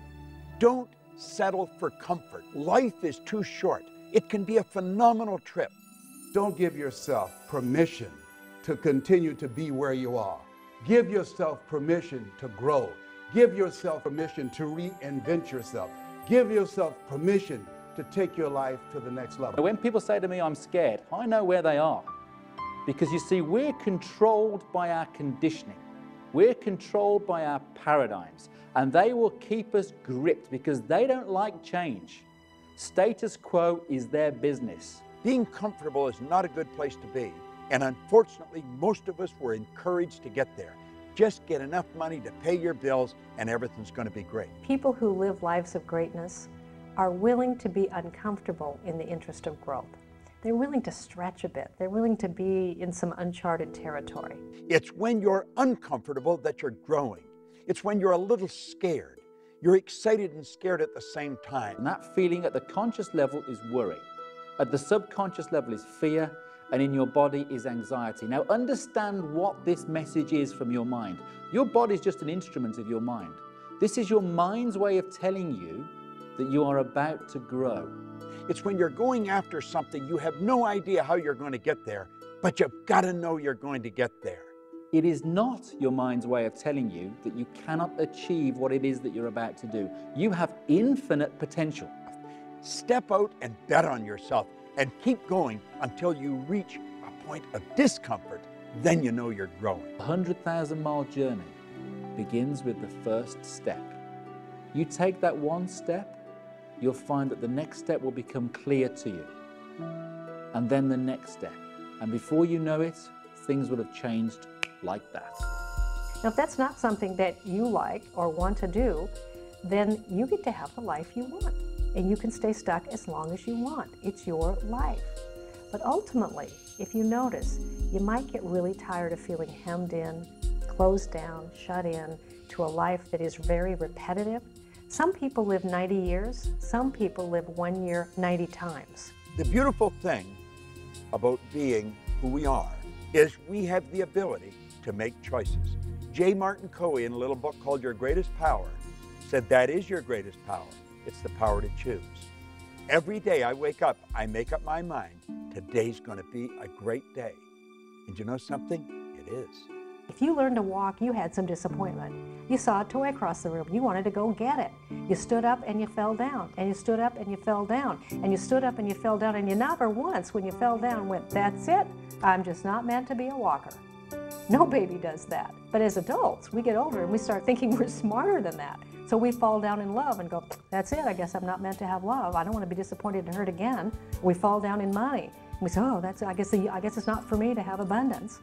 S1: Don't settle for comfort. Life is too short. It can be a phenomenal trip.
S7: Don't give yourself permission to continue to be where you are. Give yourself permission to grow. Give yourself permission to reinvent yourself. Give yourself permission to take your life to the next level.
S8: When people say to me, I'm scared, I know where they are. Because you see, we're controlled by our conditioning. We're controlled by our paradigms. And they will keep us gripped because they don't like change. Status quo is their business.
S1: Being comfortable is not a good place to be. And unfortunately, most of us were encouraged to get there. Just get enough money to pay your bills and everything's going to be great.
S4: People who live lives of greatness are willing to be uncomfortable in the interest of growth. They're willing to stretch a bit. They're willing to be in some uncharted territory.
S1: It's when you're uncomfortable that you're growing. It's when you're a little scared. You're excited and scared at the same time.
S8: And that feeling at the conscious level is worry. At the subconscious level is fear, and in your body is anxiety. Now understand what this message is from your mind. Your body is just an instrument of your mind. This is your mind's way of telling you that you are about to grow.
S1: It's when you're going after something, you have no idea how you're going to get there, but you've got to know you're going to get there.
S8: It is not your mind's way of telling you that you cannot achieve what it is that you're about to do. You have infinite potential.
S1: Step out and bet on yourself and keep going until you reach a point of discomfort. Then you know you're growing.
S8: A 100,000-mile journey begins with the first step. You take that one step, you'll find that the next step will become clear to you. And then the next step. And before you know it, things will have changed like that.
S4: Now, if that's not something that you like or want to do, then you get to have the life you want. And you can stay stuck as long as you want. It's your life. But ultimately, if you notice, you might get really tired of feeling hemmed in, closed down, shut in to a life that is very repetitive. Some people live 90 years, some people live 1 year 90 times.
S1: The beautiful thing about being who we are is we have the ability to make choices. J. Martin Coe, in a little book called Your Greatest Power, said that is your greatest power. It's the power to choose. Every day I wake up, I make up my mind, today's going to be a great day. And you know something? It is.
S4: If you learned to walk, you had some disappointment. You saw a toy across the room, you wanted to go get it. You stood up and you fell down, and you stood up and you fell down, and you stood up and you fell down, and you never once, when you fell down, went, that's it, I'm just not meant to be a walker. No baby does that. But as adults, we get older and we start thinking we're smarter than that. So we fall down in love and go, that's it, I guess I'm not meant to have love. I don't want to be disappointed and hurt again. We fall down in money. We say, oh, I guess it's not for me to have abundance.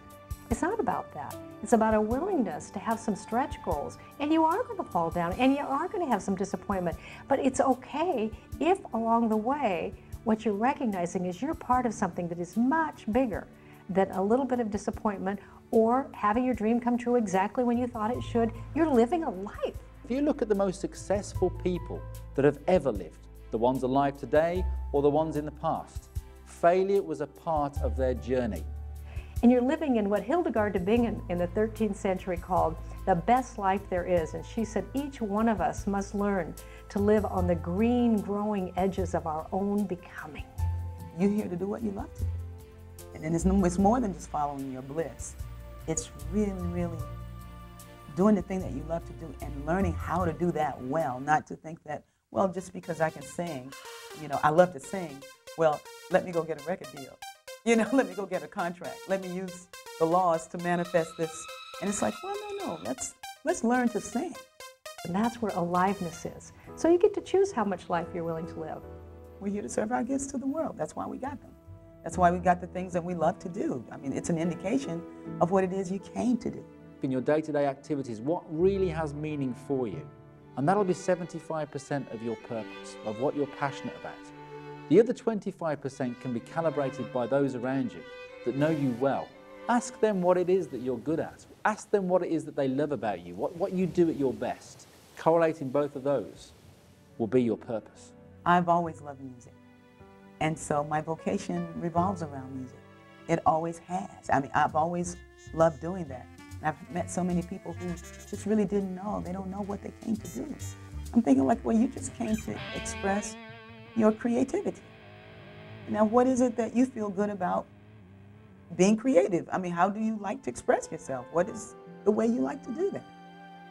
S4: It's not about that. It's about a willingness to have some stretch goals. And you are going to fall down and you are going to have some disappointment. But it's okay if along the way, what you're recognizing is you're part of something that is much bigger than a little bit of disappointment or having your dream come true exactly when you thought it should. You're living a life.
S8: If you look at the most successful people that have ever lived, the ones alive today or the ones in the past, failure was a part of their journey.
S4: And you're living in what Hildegard de Bingen in the 13th century called the best life there is. And she said each one of us must learn to live on the green growing edges of our own becoming.
S5: You're here to do what you love to do. And then it's more than just following your bliss. It's really, really doing the thing that you love to do and learning how to do that well, not to think that, well, just because I can sing, I love to sing, well, let me go get a record deal. Let me go get a contract. Let me use the laws to manifest this. And it's like, well, no, let's learn to sing.
S4: And that's where aliveness is. So you get to choose how much life you're willing to live.
S5: We're here to serve our gifts to the world. That's why we got them. That's why we got the things that we love to do. I mean, it's an indication of what it is you came to do.
S8: In your day-to-day activities, what really has meaning for you? And that'll be 75% of your purpose, of what you're passionate about. The other 25% can be calibrated by those around you that know you well. Ask them what it is that you're good at. Ask them what it is that they love about you, what you do at your best. Correlating both of those will be your purpose.
S5: I've always loved music. And so my vocation revolves around music. It always has. I mean, I've always loved doing that. And I've met so many people who just really didn't know. They don't know what they came to do. I'm thinking like, well, you just came to express your creativity. Now, what is it that you feel good about being creative? I mean, how do you like to express yourself? What is the way you like to do that?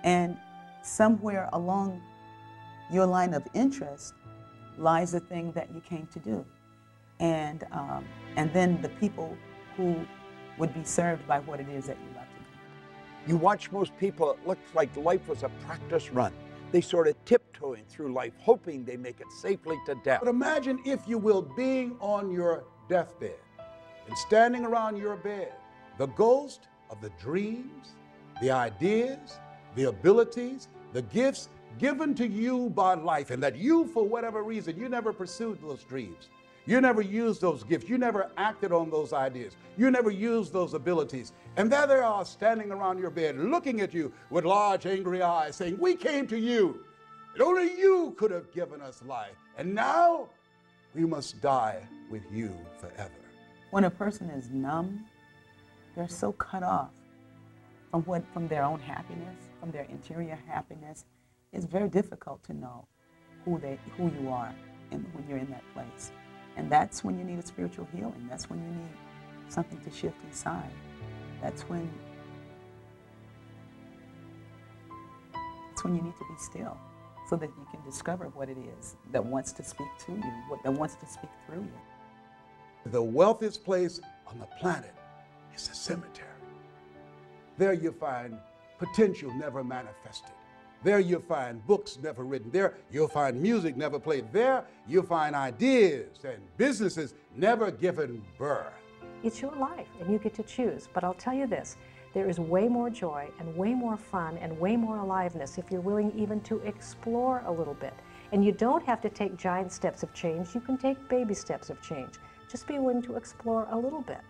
S5: And somewhere along your line of interest lies the thing that you came to do. And then the people who would be served by what it is that you love to do.
S1: You watch most people, it looks like life was a practice run. They sort of tiptoeing through life, hoping they make it safely to death.
S7: But imagine, if you will, being on your deathbed and standing around your bed, the ghost of the dreams, the ideas, the abilities, the gifts given to you by life, and that you, for whatever reason, you never pursued those dreams. You never used those gifts. You never acted on those ideas. You never used those abilities. And there they are standing around your bed looking at you with large angry eyes saying, we came to you. And only you could have given us life. And now we must die with you forever.
S5: When a person is numb, they're so cut off from their own happiness, from their interior happiness. It's very difficult to know who you are when you're in that place. And that's when you need a spiritual healing. That's when you need something to shift inside. That's when you need to be still so that you can discover what it is that wants to speak to you, that wants to speak through you.
S7: The wealthiest place on the planet is the cemetery. There you find potential never manifested. There you'll find books never written. There you'll find music never played. There you'll find ideas and businesses never given birth.
S4: It's your life, and you get to choose. But I'll tell you this, there is way more joy and way more fun and way more aliveness if you're willing even to explore a little bit. And you don't have to take giant steps of change. You can take baby steps of change. Just be willing to explore a little bit.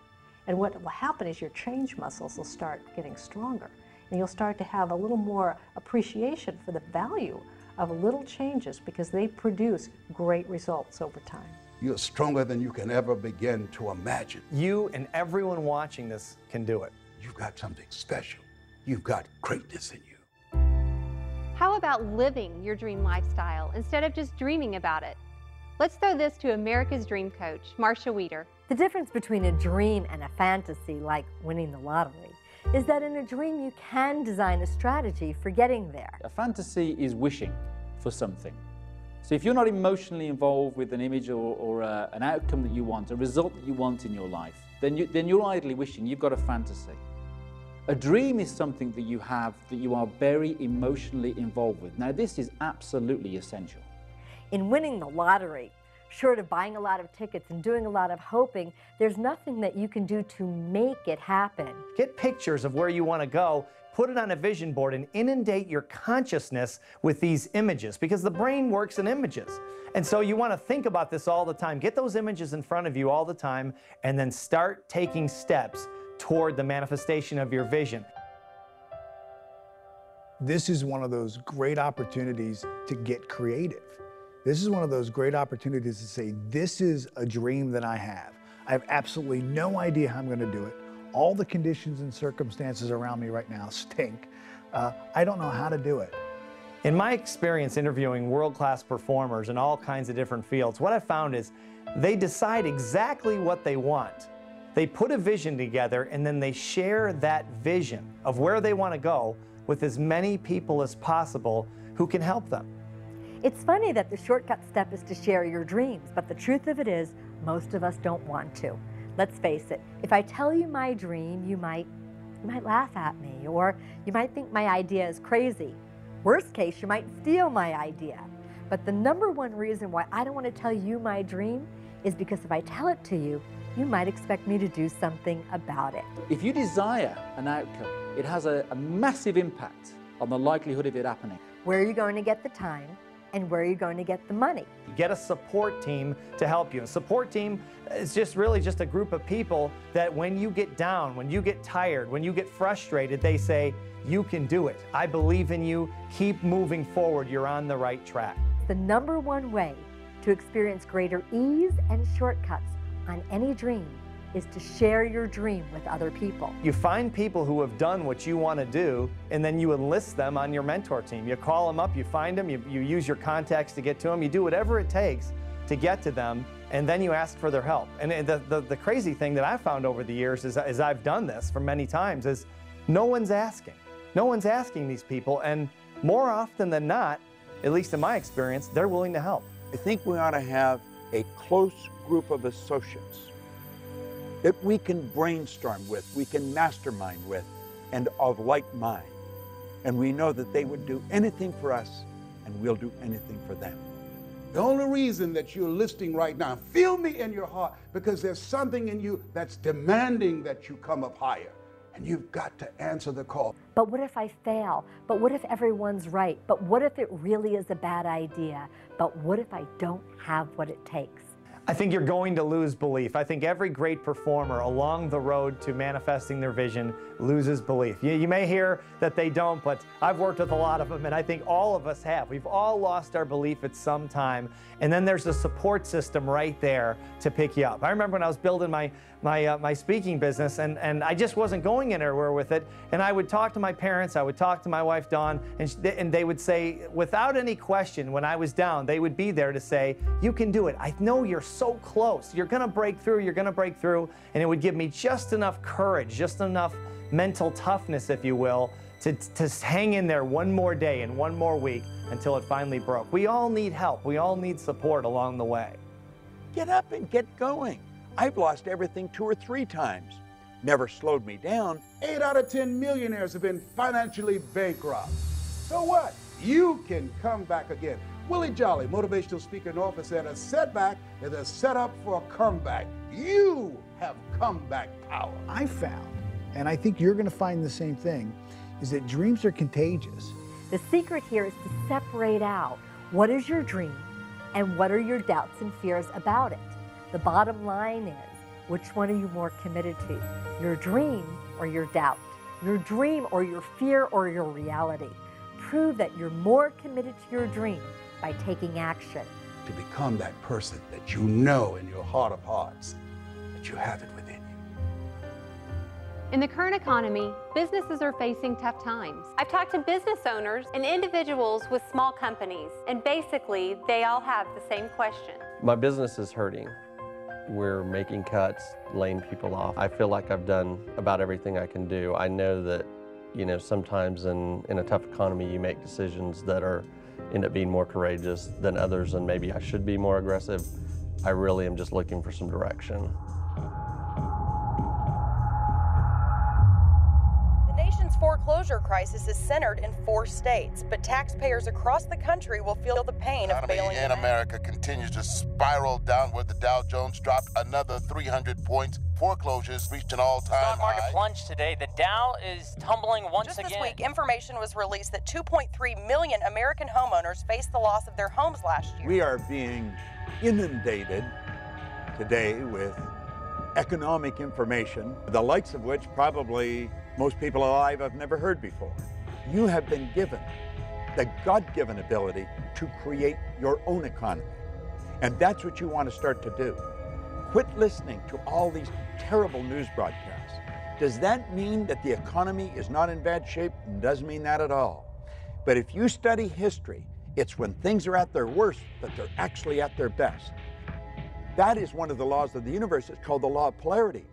S4: And what will happen is your change muscles will start getting stronger. And you'll start to have a little more appreciation for the value of little changes because they produce great results over time.
S7: You're stronger than you can ever begin to imagine.
S11: You and everyone watching this can do it.
S7: You've got something special. You've got greatness in you.
S2: How about living your dream lifestyle instead of just dreaming about it? Let's throw this to America's dream coach, Marcia Wieder.
S9: The difference between a dream and a fantasy, like winning the lottery, is that in a dream you can design a strategy for getting there.
S8: A fantasy is wishing for something. So if you're not emotionally involved with an image or an outcome that you want, a result that you want in your life, then you're idly wishing. You've got a fantasy. A dream is something that you have that you are very emotionally involved with. Now this is absolutely essential.
S9: In winning the lottery, short of buying a lot of tickets and doing a lot of hoping, there's nothing that you can do to make it happen.
S11: Get pictures of where you want to go, put it on a vision board, and inundate your consciousness with these images, because the brain works in images. And so you want to think about this all the time. Get those images in front of you all the time, and then start taking steps toward the manifestation of your vision.
S6: This is one of those great opportunities to get creative. This is one of those great opportunities to say, this is a dream that I have. I have absolutely no idea how I'm going to do it. All the conditions and circumstances around me right now stink. I don't know how to do it.
S11: In my experience interviewing world-class performers in all kinds of different fields, what I found is they decide exactly what they want. They put a vision together and then they share that vision of where they want to go with as many people as possible who can help them.
S9: It's funny that the shortcut step is to share your dreams, but the truth of it is, most of us don't want to. Let's face it, if I tell you my dream, you might laugh at me, or you might think my idea is crazy. Worst case, you might steal my idea. But the number one reason why I don't want to tell you my dream is because if I tell it to you, you might expect me to do something about it.
S8: If you desire an outcome, it has a massive impact on the likelihood of it happening.
S9: Where are you going to get the time? And where are you going to get the money?
S11: Get a support team to help you. A support team is really just a group of people that when you get down, when you get tired, when you get frustrated, they say, you can do it. I believe in you. Keep moving forward. You're on the right track.
S9: The number one way to experience greater ease and shortcuts on any dream is to share your dream with other people.
S11: You find people who have done what you want to do, and then you enlist them on your mentor team. You call them up, you find them, you use your contacts to get to them, you do whatever it takes to get to them, and then you ask for their help. And the crazy thing that I've found over the years is, as I've done this for many times, is no one's asking. No one's asking these people, and more often than not, at least in my experience, they're willing to help.
S1: I think we ought to have a close group of associates that we can brainstorm with, we can mastermind with, and of like mind. And we know that they would do anything for us, and we'll do anything for them.
S7: The only reason that you're listening right now, feel me in your heart, because there's something in you that's demanding that you come up higher. And you've got to answer the call.
S9: But what if I fail? But what if everyone's right? But what if it really is a bad idea? But what if I don't have what it takes?
S11: I think you're going to lose belief. I think every great performer along the road to manifesting their vision loses belief. You may hear that they don't, but I've worked with a lot of them, and I think all of us have. We've all lost our belief at some time, and then there's a support system right there to pick you up. I remember when I was building my my speaking business, and I just wasn't going anywhere with it. And I would talk to my parents, I would talk to my wife, Dawn, and they would say, without any question, when I was down, they would be there to say, you can do it. I know you're so close. You're gonna break through, you're gonna break through. And it would give me just enough courage, just enough mental toughness, if you will, to hang in there one more day and one more week until it finally broke. We all need help. We all need support along the way.
S1: Get up and get going. I've lost everything 2 or 3 times. Never slowed me down.
S7: 8 out of 10 millionaires have been financially bankrupt. So what? You can come back again. Willie Jolly, motivational speaker and author, said a setback is a setup for a comeback. You have comeback power.
S6: I found, and I think you're going to find the same thing, is that dreams are contagious.
S9: The secret here is to separate out what is your dream and what are your doubts and fears about it. The bottom line is, which one are you more committed to? Your dream or your doubt? Your dream or your fear or your reality? Prove that you're more committed to your dream by taking action.
S7: To become that person that you know in your heart of hearts that you have it within you.
S2: In the current economy, businesses are facing tough times. I've talked to business owners and individuals with small companies, and basically, they all have the same question.
S14: My business is hurting. We're making cuts, laying people off. I feel like I've done about everything I can do. I know that, you know, sometimes in a tough economy, you make decisions that end up being more courageous than others, and maybe I should be more aggressive. I really am just looking for some direction.
S15: The nation's foreclosure crisis is centered in 4 states, but taxpayers across the country will feel the pain of failing.
S16: In America continues to spiral downward. The Dow Jones dropped another 300 points. Foreclosures reached an all-time high.
S17: Stock market plunged today. The Dow is tumbling once again.
S15: Just this week, information was released that 2.3 million American homeowners faced the loss of their homes last year.
S1: We are being inundated today with economic information, the likes of which probably most people alive have never heard before. You have been given the God-given ability to create your own economy. And that's what you want to start to do. Quit listening to all these terrible news broadcasts. Does that mean that the economy is not in bad shape? It doesn't mean that at all. But if you study history, it's when things are at their worst that they're actually at their best. That is one of the laws of the universe. It's called the law of polarity.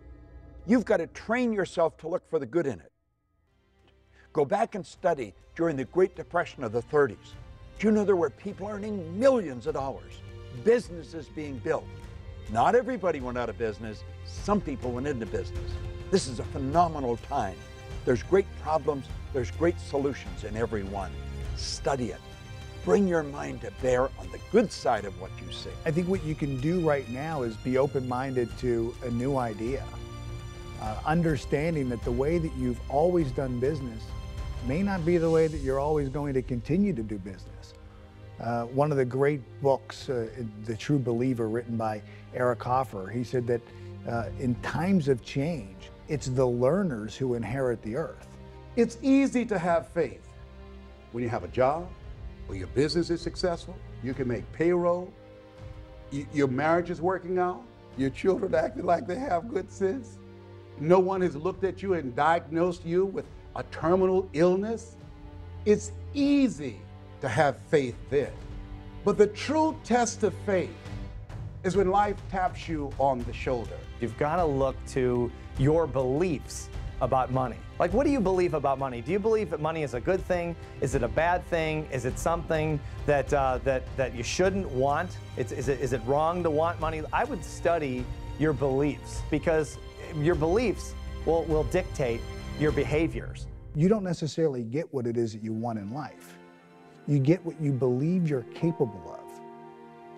S1: You've got to train yourself to look for the good in it. Go back and study during the Great Depression of the 30s. Do you know there were people earning millions of dollars, businesses being built? Not everybody went out of business. Some people went into business. This is a phenomenal time. There's great problems. There's great solutions in every one. Study it. Bring your mind to bear on the good side of what you see.
S6: I think what you can do right now is be open-minded to a new idea. Understanding that the way that you've always done business may not be the way that you're always going to continue to do business. One of the great books, The True Believer, written by Eric Hoffer, he said that in times of change, it's the learners who inherit the earth.
S7: It's easy to have faith when you have a job, or your business is successful, you can make payroll, your marriage is working out, your children acting like they have good sense. No one has looked at you and diagnosed you with a terminal illness. It's easy to have faith then. But the true test of faith is when life taps you on the shoulder.
S11: You've got to look to your beliefs about money. Like, what do you believe about money? Do you believe that money is a good thing? Is it a bad thing? Is it something that that you shouldn't want? Is it wrong to want money? I would study your beliefs, because your beliefs will dictate your behaviors.
S6: You don't necessarily get what it is that you want in life. You get what you believe you're capable of.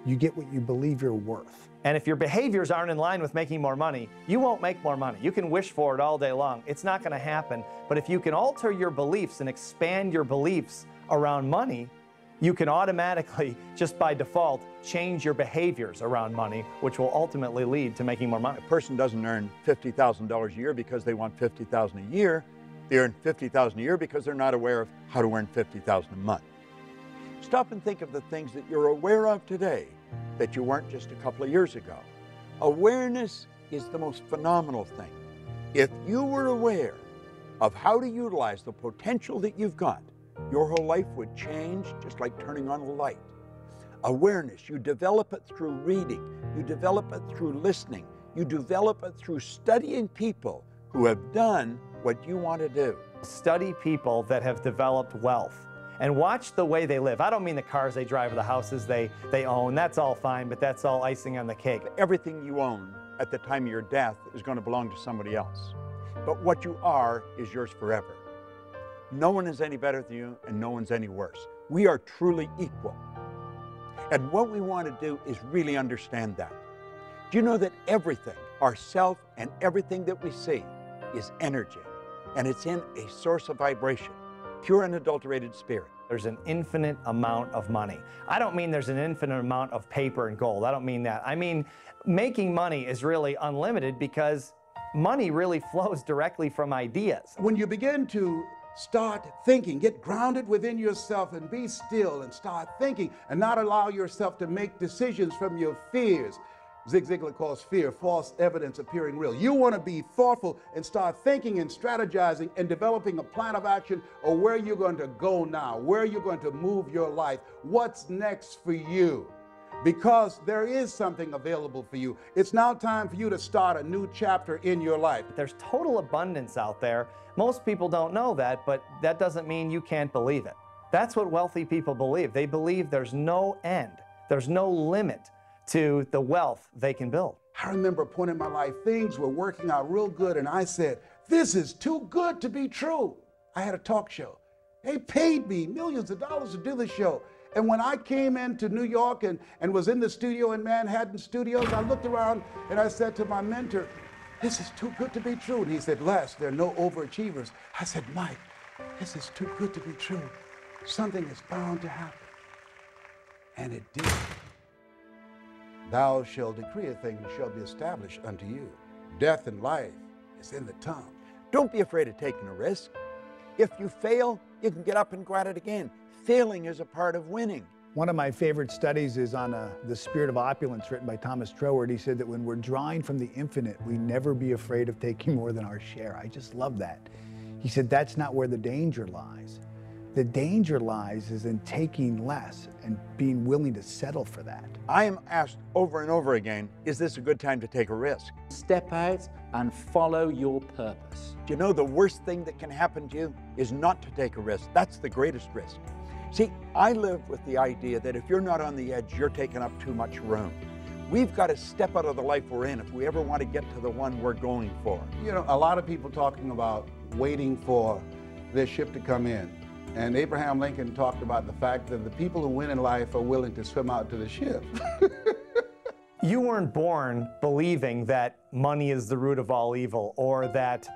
S6: You get what you believe you're worth.
S11: And if your behaviors aren't in line with making more money, you won't make more money. You can wish for it all day long. It's not going to happen. But if you can alter your beliefs and expand your beliefs around money, you can automatically, just by default, change your behaviors around money, which will ultimately lead to making more money.
S1: A person doesn't earn $50,000 a year because they want $50,000 a year. They earn $50,000 a year because they're not aware of how to earn $50,000 a month. Stop and think of the things that you're aware of today that you weren't just a couple of years ago. Awareness is the most phenomenal thing. If you were aware of how to utilize the potential that you've got, your whole life would change just like turning on a light. Awareness, you develop it through reading, you develop it through listening, you develop it through studying people who have done what you want to do.
S11: Study people that have developed wealth and watch the way they live. I don't mean the cars they drive or the houses they own. That's all fine, but that's all icing on the cake.
S1: Everything you own at the time of your death is going to belong to somebody else. But what you are is yours forever. No one is any better than you, and no one's any worse. We are truly equal. And what we want to do is really understand that. Do you know that everything, ourself and everything that we see, is energy? And it's in a source of vibration, pure unadulterated spirit.
S11: There's an infinite amount of money. I don't mean there's an infinite amount of paper and gold. I don't mean that. I mean, making money is really unlimited because money really flows directly from ideas.
S7: When you begin to start thinking, get grounded within yourself and be still and start thinking and not allow yourself to make decisions from your fears. Zig Ziglar calls fear false evidence appearing real. You want to be thoughtful and start thinking and strategizing and developing a plan of action or where you're going to go now, where you're going to move your life, what's next for you. Because there is something available for you. It's now time for you to start a new chapter in your life.
S11: There's total abundance out there. Most people don't know that, but that doesn't mean you can't believe it. That's what wealthy people believe. They believe there's no end, there's no limit to the wealth they can build.
S7: I remember a point in my life, things were working out real good, and I said, this is too good to be true. I had a talk show. They paid me millions of dollars to do the show. And when I came into New York and was in the studio in Manhattan Studios, I looked around and I said to my mentor, this is too good to be true. And he said, Les, there are no overachievers. I said, Mike, this is too good to be true. Something is bound to happen. And it did. Thou shalt decree a thing and shall be established unto you. Death and life is in the tongue.
S1: Don't be afraid of taking a risk. If you fail, you can get up and go at it again. Failing is a part of winning.
S6: One of my favorite studies is on The Spirit of Opulence, written by Thomas Troward. He said that when we're drawing from the infinite, we never be afraid of taking more than our share. I just love that. He said that's not where the danger lies. The danger lies is in taking less and being willing to settle for that.
S1: I am asked over and over again, is this a good time to take a risk?
S8: Step out and follow your purpose.
S1: Do you know the worst thing that can happen to you is not to take a risk? That's the greatest risk. See, I live with the idea that if you're not on the edge, you're taking up too much room. We've got to step out of the life we're in if we ever want to get to the one we're going for.
S7: You know, a lot of people talking about waiting for their ship to come in. And Abraham Lincoln talked about the fact that the people who win in life are willing to swim out to the ship.
S11: You weren't born believing that money is the root of all evil, or that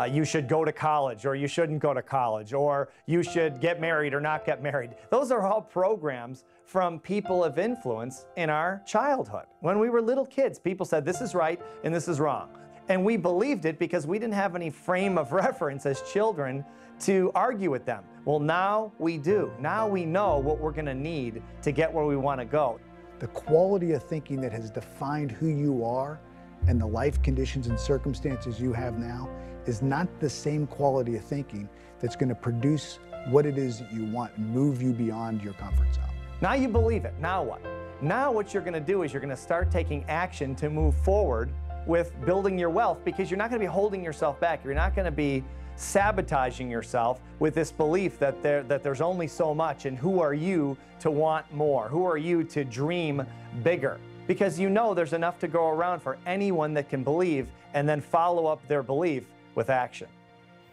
S11: you should go to college, or you shouldn't go to college, or you should get married or not get married. Those are all programs from people of influence in our childhood. When we were little kids, people said this is right and this is wrong. And we believed it because we didn't have any frame of reference as children to argue with them. Well, now we do. Now we know what we're going to need to get where we want to go.
S6: The quality of thinking that has defined who you are and the life conditions and circumstances you have now is not the same quality of thinking that's going to produce what it is that you want and move you beyond your comfort zone.
S11: Now you believe it. Now what? Now what you're going to do is you're going to start taking action to move forward with building your wealth, because you're not going to be holding yourself back. You're not going to be sabotaging yourself with this belief that there's only so much, and who are you to want more? Who are you to dream bigger? Because you know there's enough to go around for anyone that can believe and then follow up their belief with action.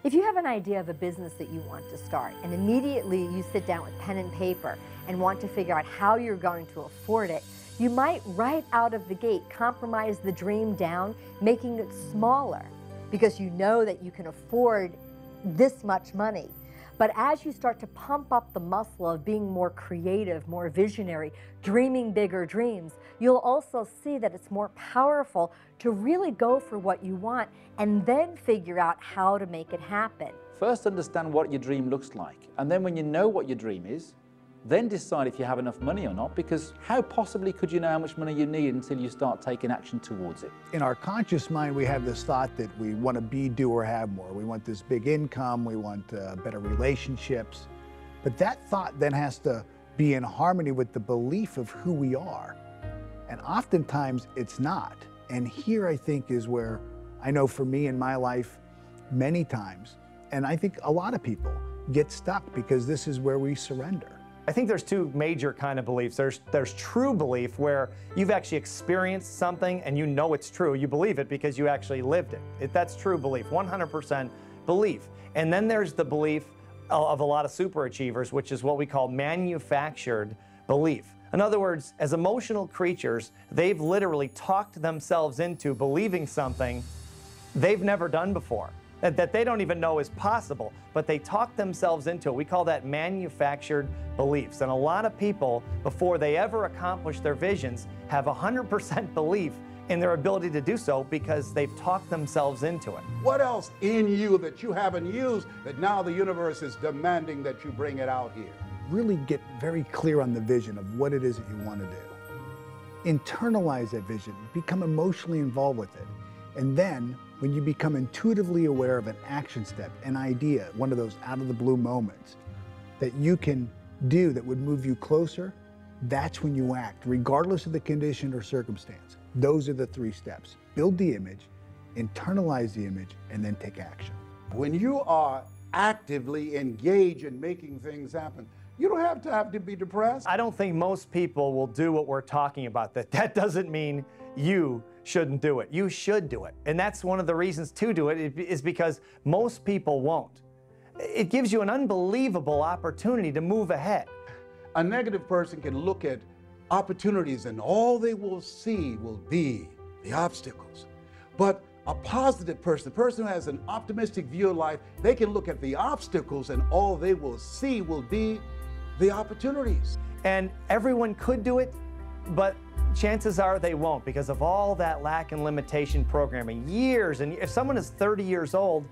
S9: If you have an idea of a business that you want to start, and immediately you sit down with pen and paper and want to figure out how you're going to afford it, you might right out of the gate compromise the dream down, making it smaller, because you know that you can afford this much money. But as you start to pump up the muscle of being more creative, more visionary, dreaming bigger dreams, you'll also see that it's more powerful to really go for what you want and then figure out how to make it happen.
S8: First, understand what your dream looks like. And then when you know what your dream is, then decide if you have enough money or not, because how possibly could you know how much money you need until you start taking action towards it?
S6: In our conscious mind, we have this thought that we want to be, do, or have more. We want this big income, we want better relationships. But that thought then has to be in harmony with the belief of who we are. And oftentimes it's not. And here I think is where I know for me in my life, many times, and I think a lot of people get stuck because this is where we surrender.
S11: I think there's two major kind of beliefs. There's true belief, where you've actually experienced something and you know it's true. You believe it because you actually lived it. That's true belief, 100% belief. And then there's the belief of a lot of superachievers, which is what we call manufactured belief. In other words, as emotional creatures, they've literally talked themselves into believing something they've never done before, that they don't even know is possible, but they talk themselves into it. We call that manufactured beliefs. And a lot of people, before they ever accomplish their visions, have 100% belief in their ability to do so because they've talked themselves into it.
S7: What else in you that you haven't used that now the universe is demanding that you bring it out here?
S6: Really get very clear on the vision of what it is that you want to do. Internalize that vision, become emotionally involved with it. And then when you become intuitively aware of an action step, an idea, one of those out of the blue moments that you can do that would move you closer, that's when you act, regardless of the condition or circumstance. Those are the 3 steps. Build the image, internalize the image, and then take action.
S7: When you are actively engaged in making things happen, you don't have to be depressed.
S11: I don't think most people will do what we're talking about. That doesn't mean you shouldn't do it. You should do it. And that's one of the reasons to do it is because most people won't. It gives you an unbelievable opportunity to move ahead.
S7: A negative person can look at opportunities and all they will see will be the obstacles. But a positive person, a person who has an optimistic view of life, they can look at the obstacles and all they will see will be the opportunities.
S11: And everyone could do it, but chances are they won't because of all that lack and limitation programming. Years, and if someone is 30 years old,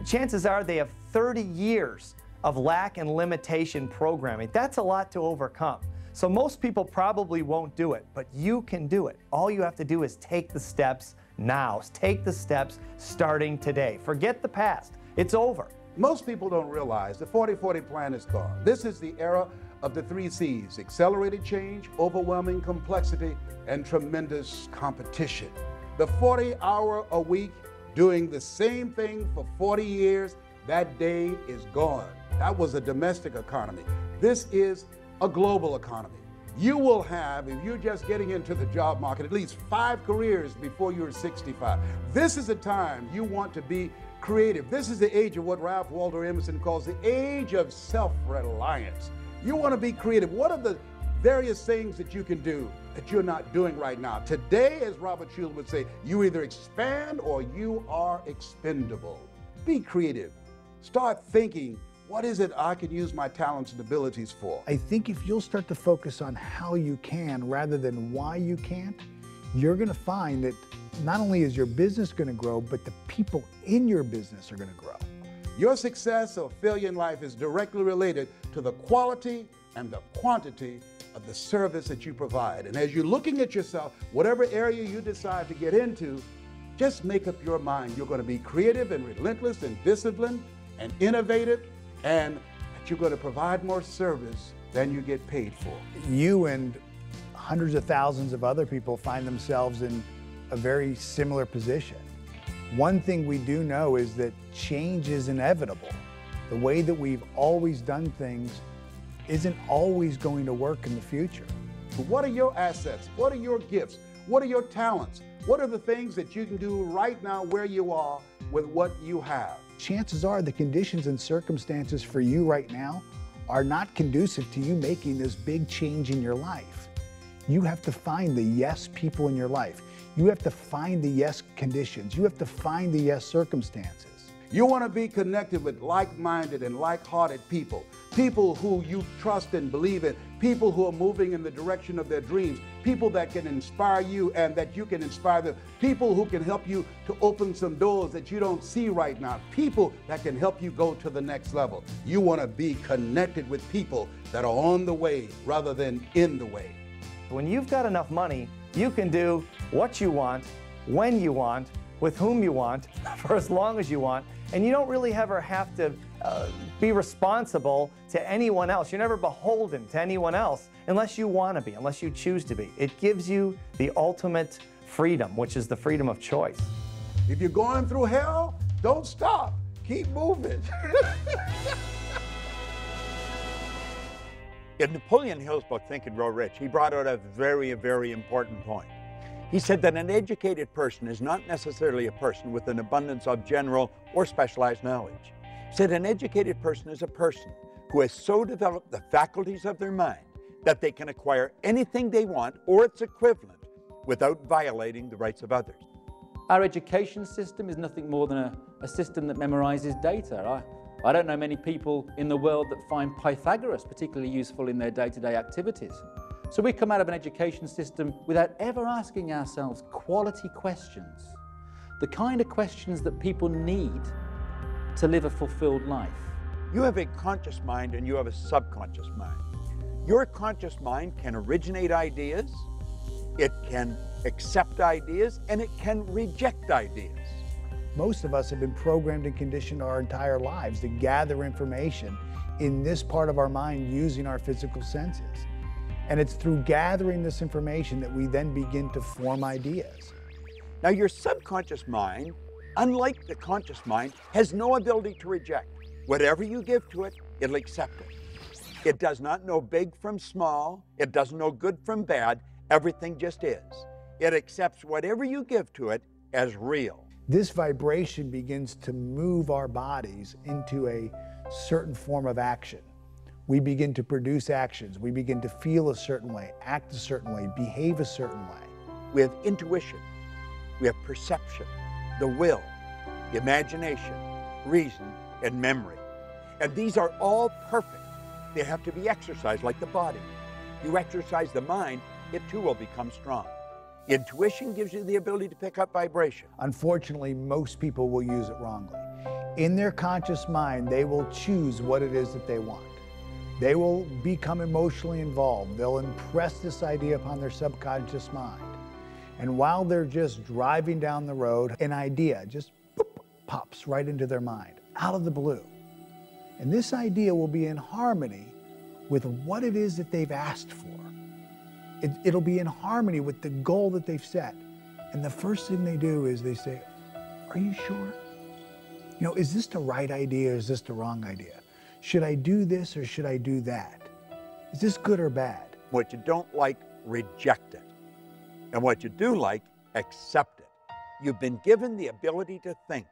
S11: chances are they have 30 years of lack and limitation programming. That's a lot to overcome. So most people probably won't do it, but you can do it. All you have to do is take the steps now. Take the steps starting today. Forget the past. It's over.
S7: Most people don't realize the 40-40 plan is gone. This is the era of the 3 C's: accelerated change, overwhelming complexity, and tremendous competition. The 40-hour-a-week doing the same thing for 40 years, that day is gone. That was a domestic economy. This is a global economy. You will have, if you're just getting into the job market, at least 5 careers before you're 65. This is the time you want to be creative. This is the age of what Ralph Waldo Emerson calls the age of self-reliance. You want to be creative. What are the various things that you can do that you're not doing right now? Today, as Robert Schuller would say, you either expand or you are expendable. Be creative. Start thinking, what is it I can use my talents and abilities for?
S6: I think if you'll start to focus on how you can rather than why you can't, you're going to find that not only is your business going to grow, but the people in your business are going to grow.
S7: Your success or failure in life is directly related to the quality and the quantity of the service that you provide. And as you're looking at yourself, whatever area you decide to get into, just make up your mind. You're going to be creative and relentless and disciplined and innovative, and that you're going to provide more service than you get paid for.
S6: You and hundreds of thousands of other people find themselves in a very similar position. One thing we do know is that change is inevitable. The way that we've always done things isn't always going to work in the future.
S7: What are your assets? What are your gifts? What are your talents? What are the things that you can do right now where you are with what you have?
S6: Chances are the conditions and circumstances for you right now are not conducive to you making this big change in your life. You have to find the yes people in your life. You have to find the yes conditions. You have to find the yes circumstances.
S7: You want to be connected with like-minded and like-hearted people people who you trust and believe in, people who are moving in the direction of their dreams, people that can inspire you and that you can inspire them, people who can help you to open some doors that you don't see right now, people that can help you go to the next level. You want to be connected with people that are on the way rather than in the way.
S11: When you've got enough money, you can do what you want, when you want, with whom you want, for as long as you want, and you don't really ever have to be responsible to anyone else. You're never beholden to anyone else unless you want to be, unless you choose to be. It gives you the ultimate freedom, which is the freedom of choice.
S7: If you're going through hell, don't stop. Keep moving.
S1: In Napoleon Hill's book, Think and Grow Rich, he brought out a very, very important point. He said that an educated person is not necessarily a person with an abundance of general or specialized knowledge. He said an educated person is a person who has so developed the faculties of their mind that they can acquire anything they want or its equivalent without violating the rights of others.
S8: Our education system is nothing more than a system that memorizes data. I don't know many people in the world that find Pythagoras particularly useful in their day-to-day activities. So we come out of an education system without ever asking ourselves quality questions, the kind of questions that people need to live a fulfilled life.
S1: You have a conscious mind and you have a subconscious mind. Your conscious mind can originate ideas, it can accept ideas, and it can reject ideas.
S6: Most of us have been programmed and conditioned our entire lives to gather information in this part of our mind using our physical senses. And it's through gathering this information that we then begin to form ideas.
S1: Now, your subconscious mind, unlike the conscious mind, has no ability to reject. Whatever you give to it, it'll accept it. It does not know big from small. It doesn't know good from bad. Everything just is. It accepts whatever you give to it as real.
S6: This vibration begins to move our bodies into a certain form of action. We begin to produce actions. We begin to feel a certain way, act a certain way, behave a certain way.
S1: We have intuition. We have perception, the will, the imagination, reason, and memory. And these are all perfect. They have to be exercised like the body. You exercise the mind, it too will become strong. Intuition gives you the ability to pick up vibration.
S6: Unfortunately, most people will use it wrongly. In their conscious mind, they will choose what it is that they want. They will become emotionally involved. They'll impress this idea upon their subconscious mind. And while they're just driving down the road, an idea just pops right into their mind, out of the blue. And this idea will be in harmony with what it is that they've asked for. It'll be in harmony with the goal that they've set. And the first thing they do is they say, "Are you sure? You know, is this the right idea or is this the wrong idea? Should I do this or should I do that? Is this good or bad?"
S1: What you don't like, reject it. And what you do like, accept it. You've been given the ability to think.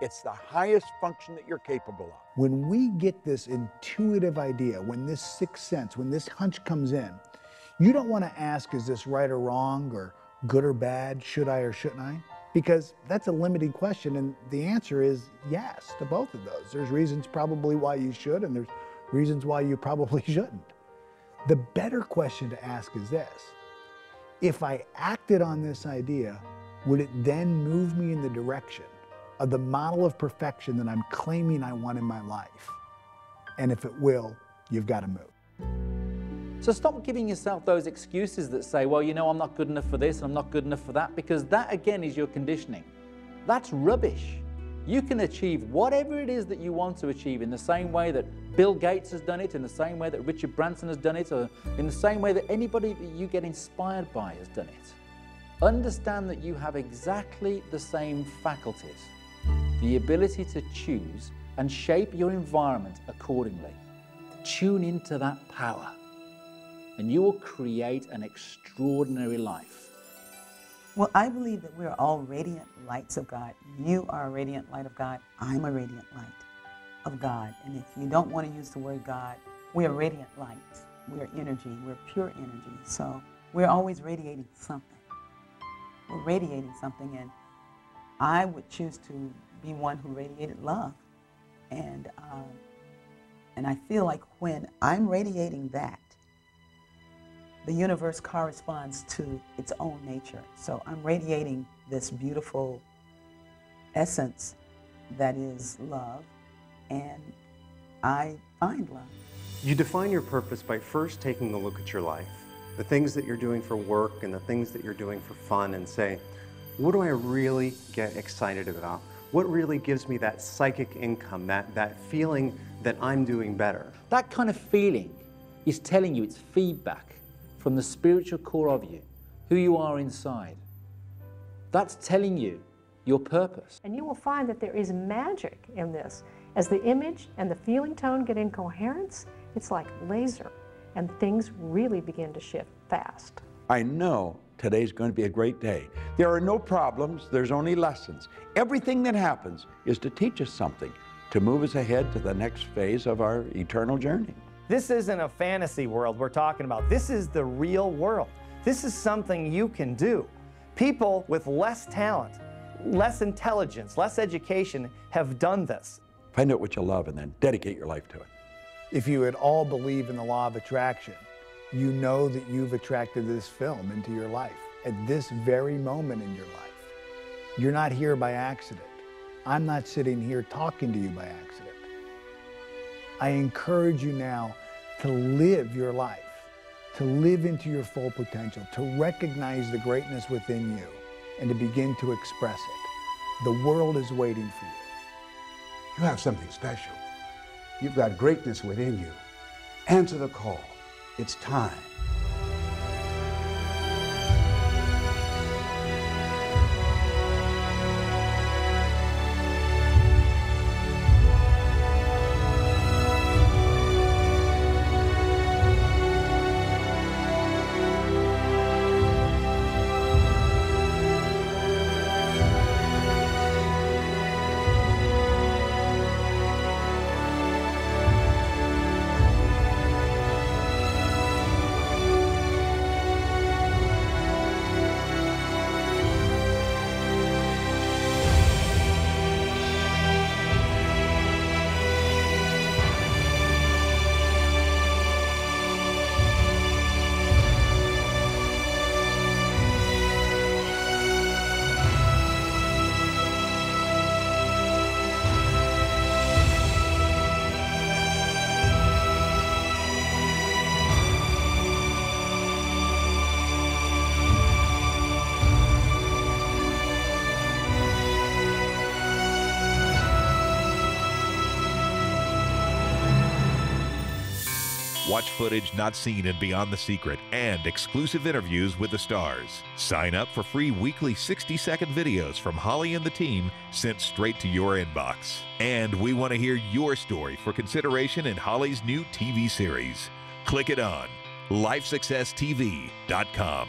S1: It's the highest function that you're capable of.
S6: When we get this intuitive idea, when this sixth sense, when this hunch comes in, you don't want to ask, is this right or wrong, or good or bad, should I or shouldn't I? Because that's a limiting question, and the answer is yes to both of those. There's reasons probably why you should, and there's reasons why you probably shouldn't. The better question to ask is this: if I acted on this idea, would it then move me in the direction of the model of perfection that I'm claiming I want in my life? And if it will, you've got to move.
S8: So stop giving yourself those excuses that say, well, you know, I'm not good enough for this, I'm not good enough for that, because that again is your conditioning. That's rubbish. You can achieve whatever it is that you want to achieve in the same way that Bill Gates has done it, in the same way that Richard Branson has done it, or in the same way that anybody that you get inspired by has done it. Understand that you have exactly the same faculties, the ability to choose and shape your environment accordingly. Tune into that power, and you will create an extraordinary life.
S5: Well, I believe that we're all radiant lights of God. You are a radiant light of God. I'm a radiant light of God. And if you don't want to use the word God, we are radiant lights. We're energy. We're pure energy. So we're always radiating something. We're radiating something, and I would choose to be one who radiated love. And And I feel like when I'm radiating that, the universe corresponds to its own nature. So I'm radiating this beautiful essence that is love, and I find love.
S10: You define your purpose by first taking a look at your life, the things that you're doing for work and the things that you're doing for fun, and say, what do I really get excited about? What really gives me that psychic income, that feeling that I'm doing better?
S8: That kind of feeling is telling you, it's feedback from the spiritual core of you, who you are inside. That's telling you your purpose.
S4: And you will find that there is magic in this. As the image and the feeling tone get in coherence, it's like laser, and things really begin to shift fast.
S1: I know today's going to be a great day. There are no problems, there's only lessons. Everything that happens is to teach us something, to move us ahead to the next phase of our eternal journey.
S11: This isn't a fantasy world we're talking about. This is the real world. This is something you can do. People with less talent, less intelligence, less education have done this.
S1: Find out what you love and then dedicate your life to it.
S6: If you at all believe in the law of attraction, you know that you've attracted this film into your life at this very moment in your life. You're not here by accident. I'm not sitting here talking to you by accident. I encourage you now to live your life, to live into your full potential, to recognize the greatness within you, and to begin to express it. The world is waiting for you.
S7: You have something special. You've got greatness within you. Answer the call. It's time.
S18: Watch footage not seen in Beyond the Secret and exclusive interviews with the stars. Sign up for free weekly 60-second videos from Holly and the team sent straight to your inbox. And we want to hear your story for consideration in Holly's new TV series. Click it on lifesuccesstv.com.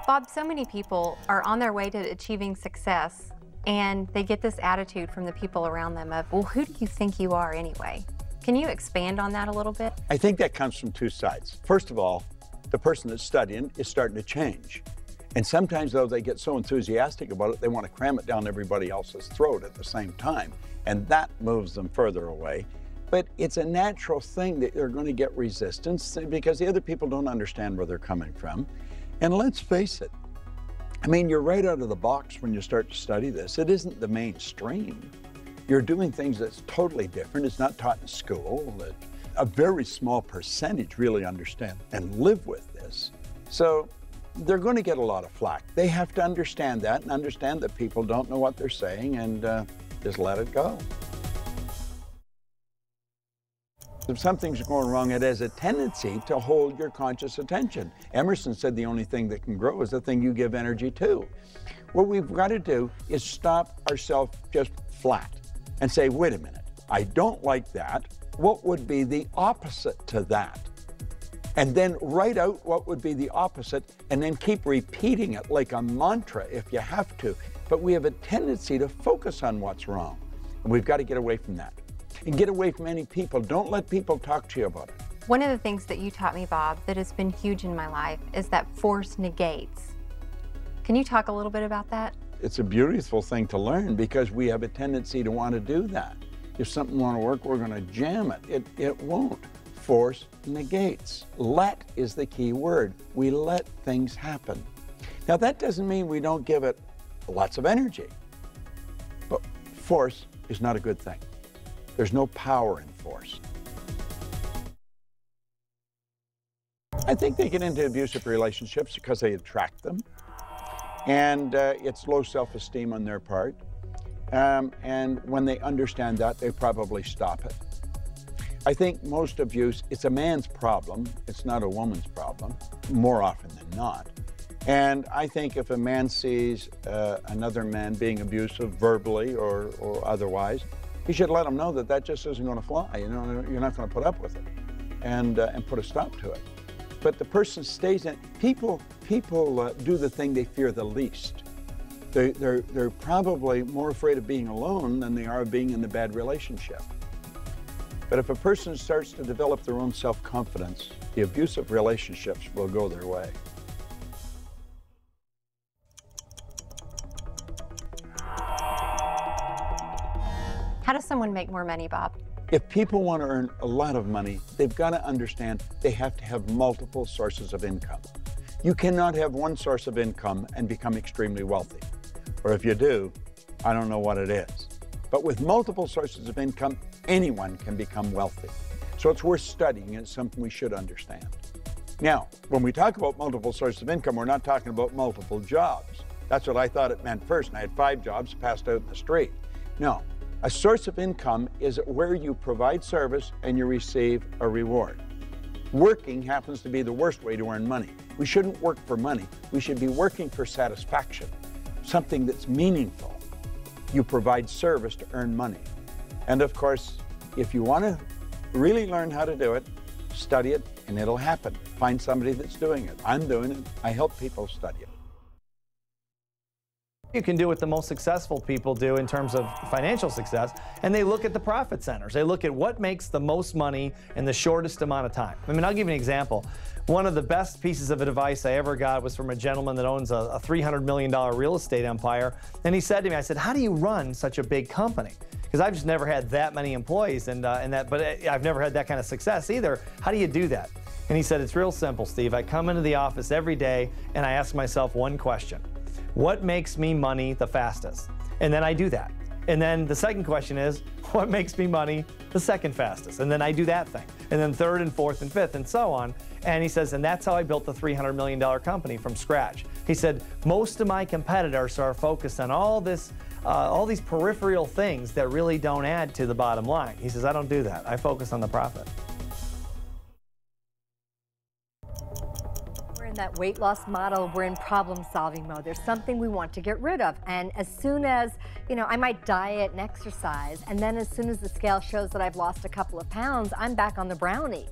S2: Bob, so many people are on their way to achieving success, and they get this attitude from the people around them of, well, who do you think you are anyway? Can you expand on that a little bit?
S1: I think that comes from two sides. First of all, the person that's studying is starting to change. And sometimes, though, they get so enthusiastic about it, they want to cram it down everybody else's throat at the same time. And that moves them further away. But it's a natural thing that they're going to get resistance because the other people don't understand where they're coming from. And let's face it, I mean, you're right out of the box when you start to study this. It isn't the mainstream. You're doing things that's totally different. It's not taught in school. A very small percentage really understand and live with this. So they're going to get a lot of flack. They have to understand that and understand that people don't know what they're saying and just let it go. If something's going wrong, it has a tendency to hold your conscious attention. Emerson said the only thing that can grow is the thing you give energy to. What we've got to do is stop ourselves just flat and say, wait a minute, I don't like that. What would be the opposite to that? And then write out what would be the opposite and then keep repeating it like a mantra if you have to. But we have a tendency to focus on what's wrong. And we've got to get away from that. And get away from any people. Don't let people talk to you about it.
S2: One of the things that you taught me, Bob, that has been huge in my life is that force negates. Can you talk a little bit about that?
S1: It's a beautiful thing to learn because we have a tendency to want to do that. If something won't work, we're going to jam it. It won't. Force negates. Let is the key word. We let things happen. Now, that doesn't mean we don't give it lots of energy. But force is not a good thing. There's no power in force. I think they get into abusive relationships because they attract them. And it's low self-esteem on their part. And when they understand that, they probably stop it. I think most abuse, it's a man's problem. It's not a woman's problem, more often than not. And I think if a man sees another man being abusive verbally or otherwise, he should let him know that that just isn't going to fly. You know, you're not going to put up with it and put a stop to it. But the person stays in. People do the thing they fear the least. They're probably more afraid of being alone than they are of being in a bad relationship. But if a person starts to develop their own self-confidence, the abusive relationships will go their way.
S2: How does someone make more money, Bob?
S1: If people want to earn a lot of money, they've got to understand they have to have multiple sources of income. You cannot have one source of income and become extremely wealthy. Or if you do, I don't know what it is. But with multiple sources of income, anyone can become wealthy. So it's worth studying, and it's something we should understand. Now, when we talk about multiple sources of income, we're not talking about multiple jobs. That's what I thought it meant first, and I had 5 jobs passed out in the street. No. A source of income is where you provide service and you receive a reward. Working happens to be the worst way to earn money. We shouldn't work for money. We should be working for satisfaction, something that's meaningful. You provide service to earn money. And of course, if you want to really learn how to do it, study it and it'll happen. Find somebody that's doing it. I'm doing it. I help people study it.
S11: You can do what the most successful people do in terms of financial success, and they look at the profit centers. They look at what makes the most money in the shortest amount of time. I mean, I'll give you an example. One of the best pieces of advice I ever got was from a gentleman that owns a $300 million real estate empire. And he said to me, I said, how do you run such a big company? Because I've just never had that many employees, but I've never had that kind of success either. How do you do that? And he said, it's real simple, Steve. I come into the office every day and I ask myself one question. What makes me money the fastest? And then I do that. And then the second question is, what makes me money the second fastest? And then I do that thing. And then third and fourth and fifth and so on. And he says, and that's how I built the $300 million company from scratch. He said, most of my competitors are focused on all these peripheral things that really don't add to the bottom line. He says, I don't do that. I focus on the profit.
S9: In that weight loss model, we're in problem-solving mode. There's something we want to get rid of. And as soon as, I might diet and exercise, and then as soon as the scale shows that I've lost a couple of pounds, I'm back on the brownies.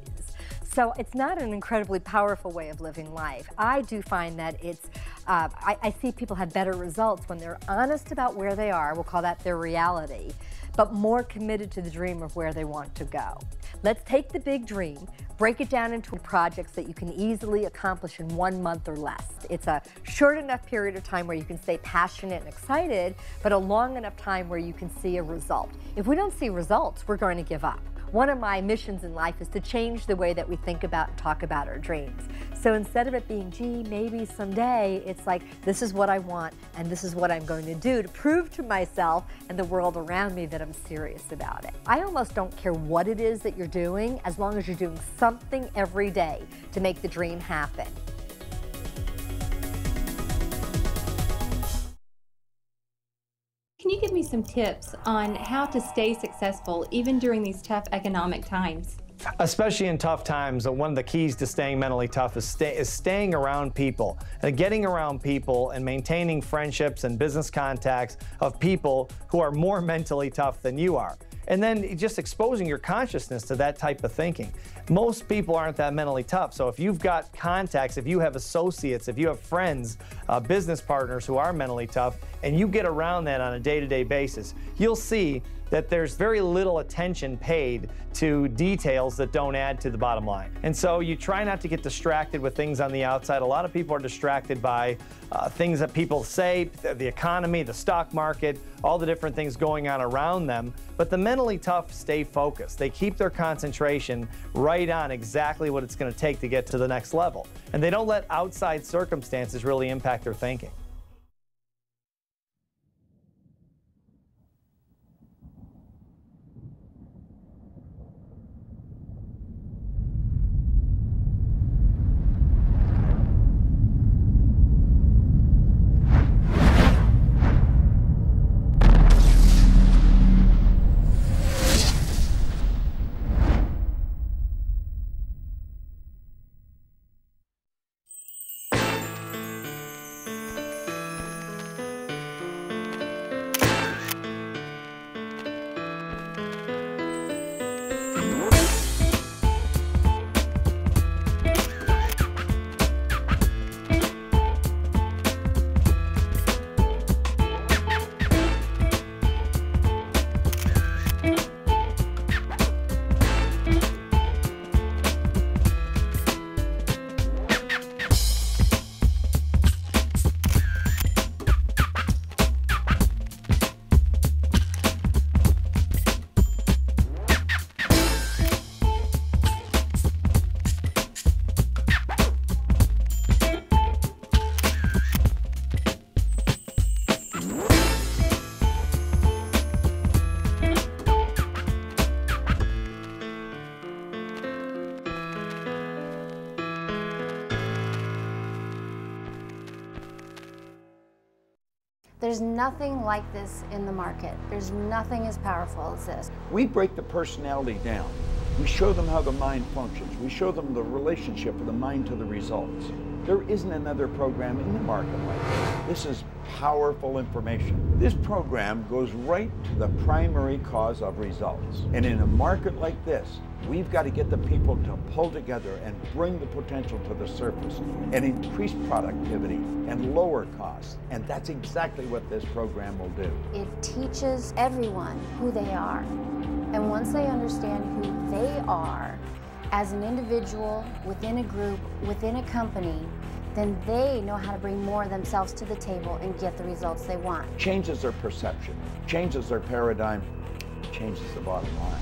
S9: So it's not an incredibly powerful way of living life. I do find that it's, I see people have better results when they're honest about where they are, we'll call that their reality, but more committed to the dream of where they want to go. Let's take the big dream, break it down into projects that you can easily accomplish in 1 month or less. It's a short enough period of time where you can stay passionate and excited, but a long enough time where you can see a result. If we don't see results, we're going to give up. One of my missions in life is to change the way that we think about and talk about our dreams. So instead of it being, gee, maybe someday, it's like, this is what I want and this is what I'm going to do to prove to myself and the world around me that I'm serious about it. I almost don't care what it is that you're doing as long as you're doing something every day to make the dream happen.
S19: Can you give me some tips on how to stay successful even during these tough economic times?
S11: Especially in tough times, one of the keys to staying mentally tough is staying around people. And getting around people and maintaining friendships and business contacts of people who are more mentally tough than you are. And then just exposing your consciousness to that type of thinking. Most people aren't that mentally tough, so if you've got contacts, if you have associates, if you have friends, business partners who are mentally tough, and you get around that on a day-to-day basis, you'll see that there's very little attention paid to details that don't add to the bottom line. And so you try not to get distracted with things on the outside. A lot of people are distracted by things that people say, the economy, the stock market, all the different things going on around them. But the mentally tough stay focused. They keep their concentration right on exactly what it's going to take to get to the next level. And they don't let outside circumstances really impact their thinking.
S20: There's nothing like this in the market. There's nothing as powerful as this.
S21: We break the personality down. We show them how the mind functions. We show them the relationship of the mind to the results. There isn't another program in the market like this. This is powerful information. This program goes right to the primary cause of results. And in a market like this, we've got to get the people to pull together and bring the potential to the surface and increase productivity and lower costs. And that's exactly what this program will do.
S20: It teaches everyone who they are. And once they understand who they are as an individual, within a group, within a company, then they know how to bring more of themselves to the table and get the results they want.
S21: Changes their perception, changes their paradigm, changes the bottom line.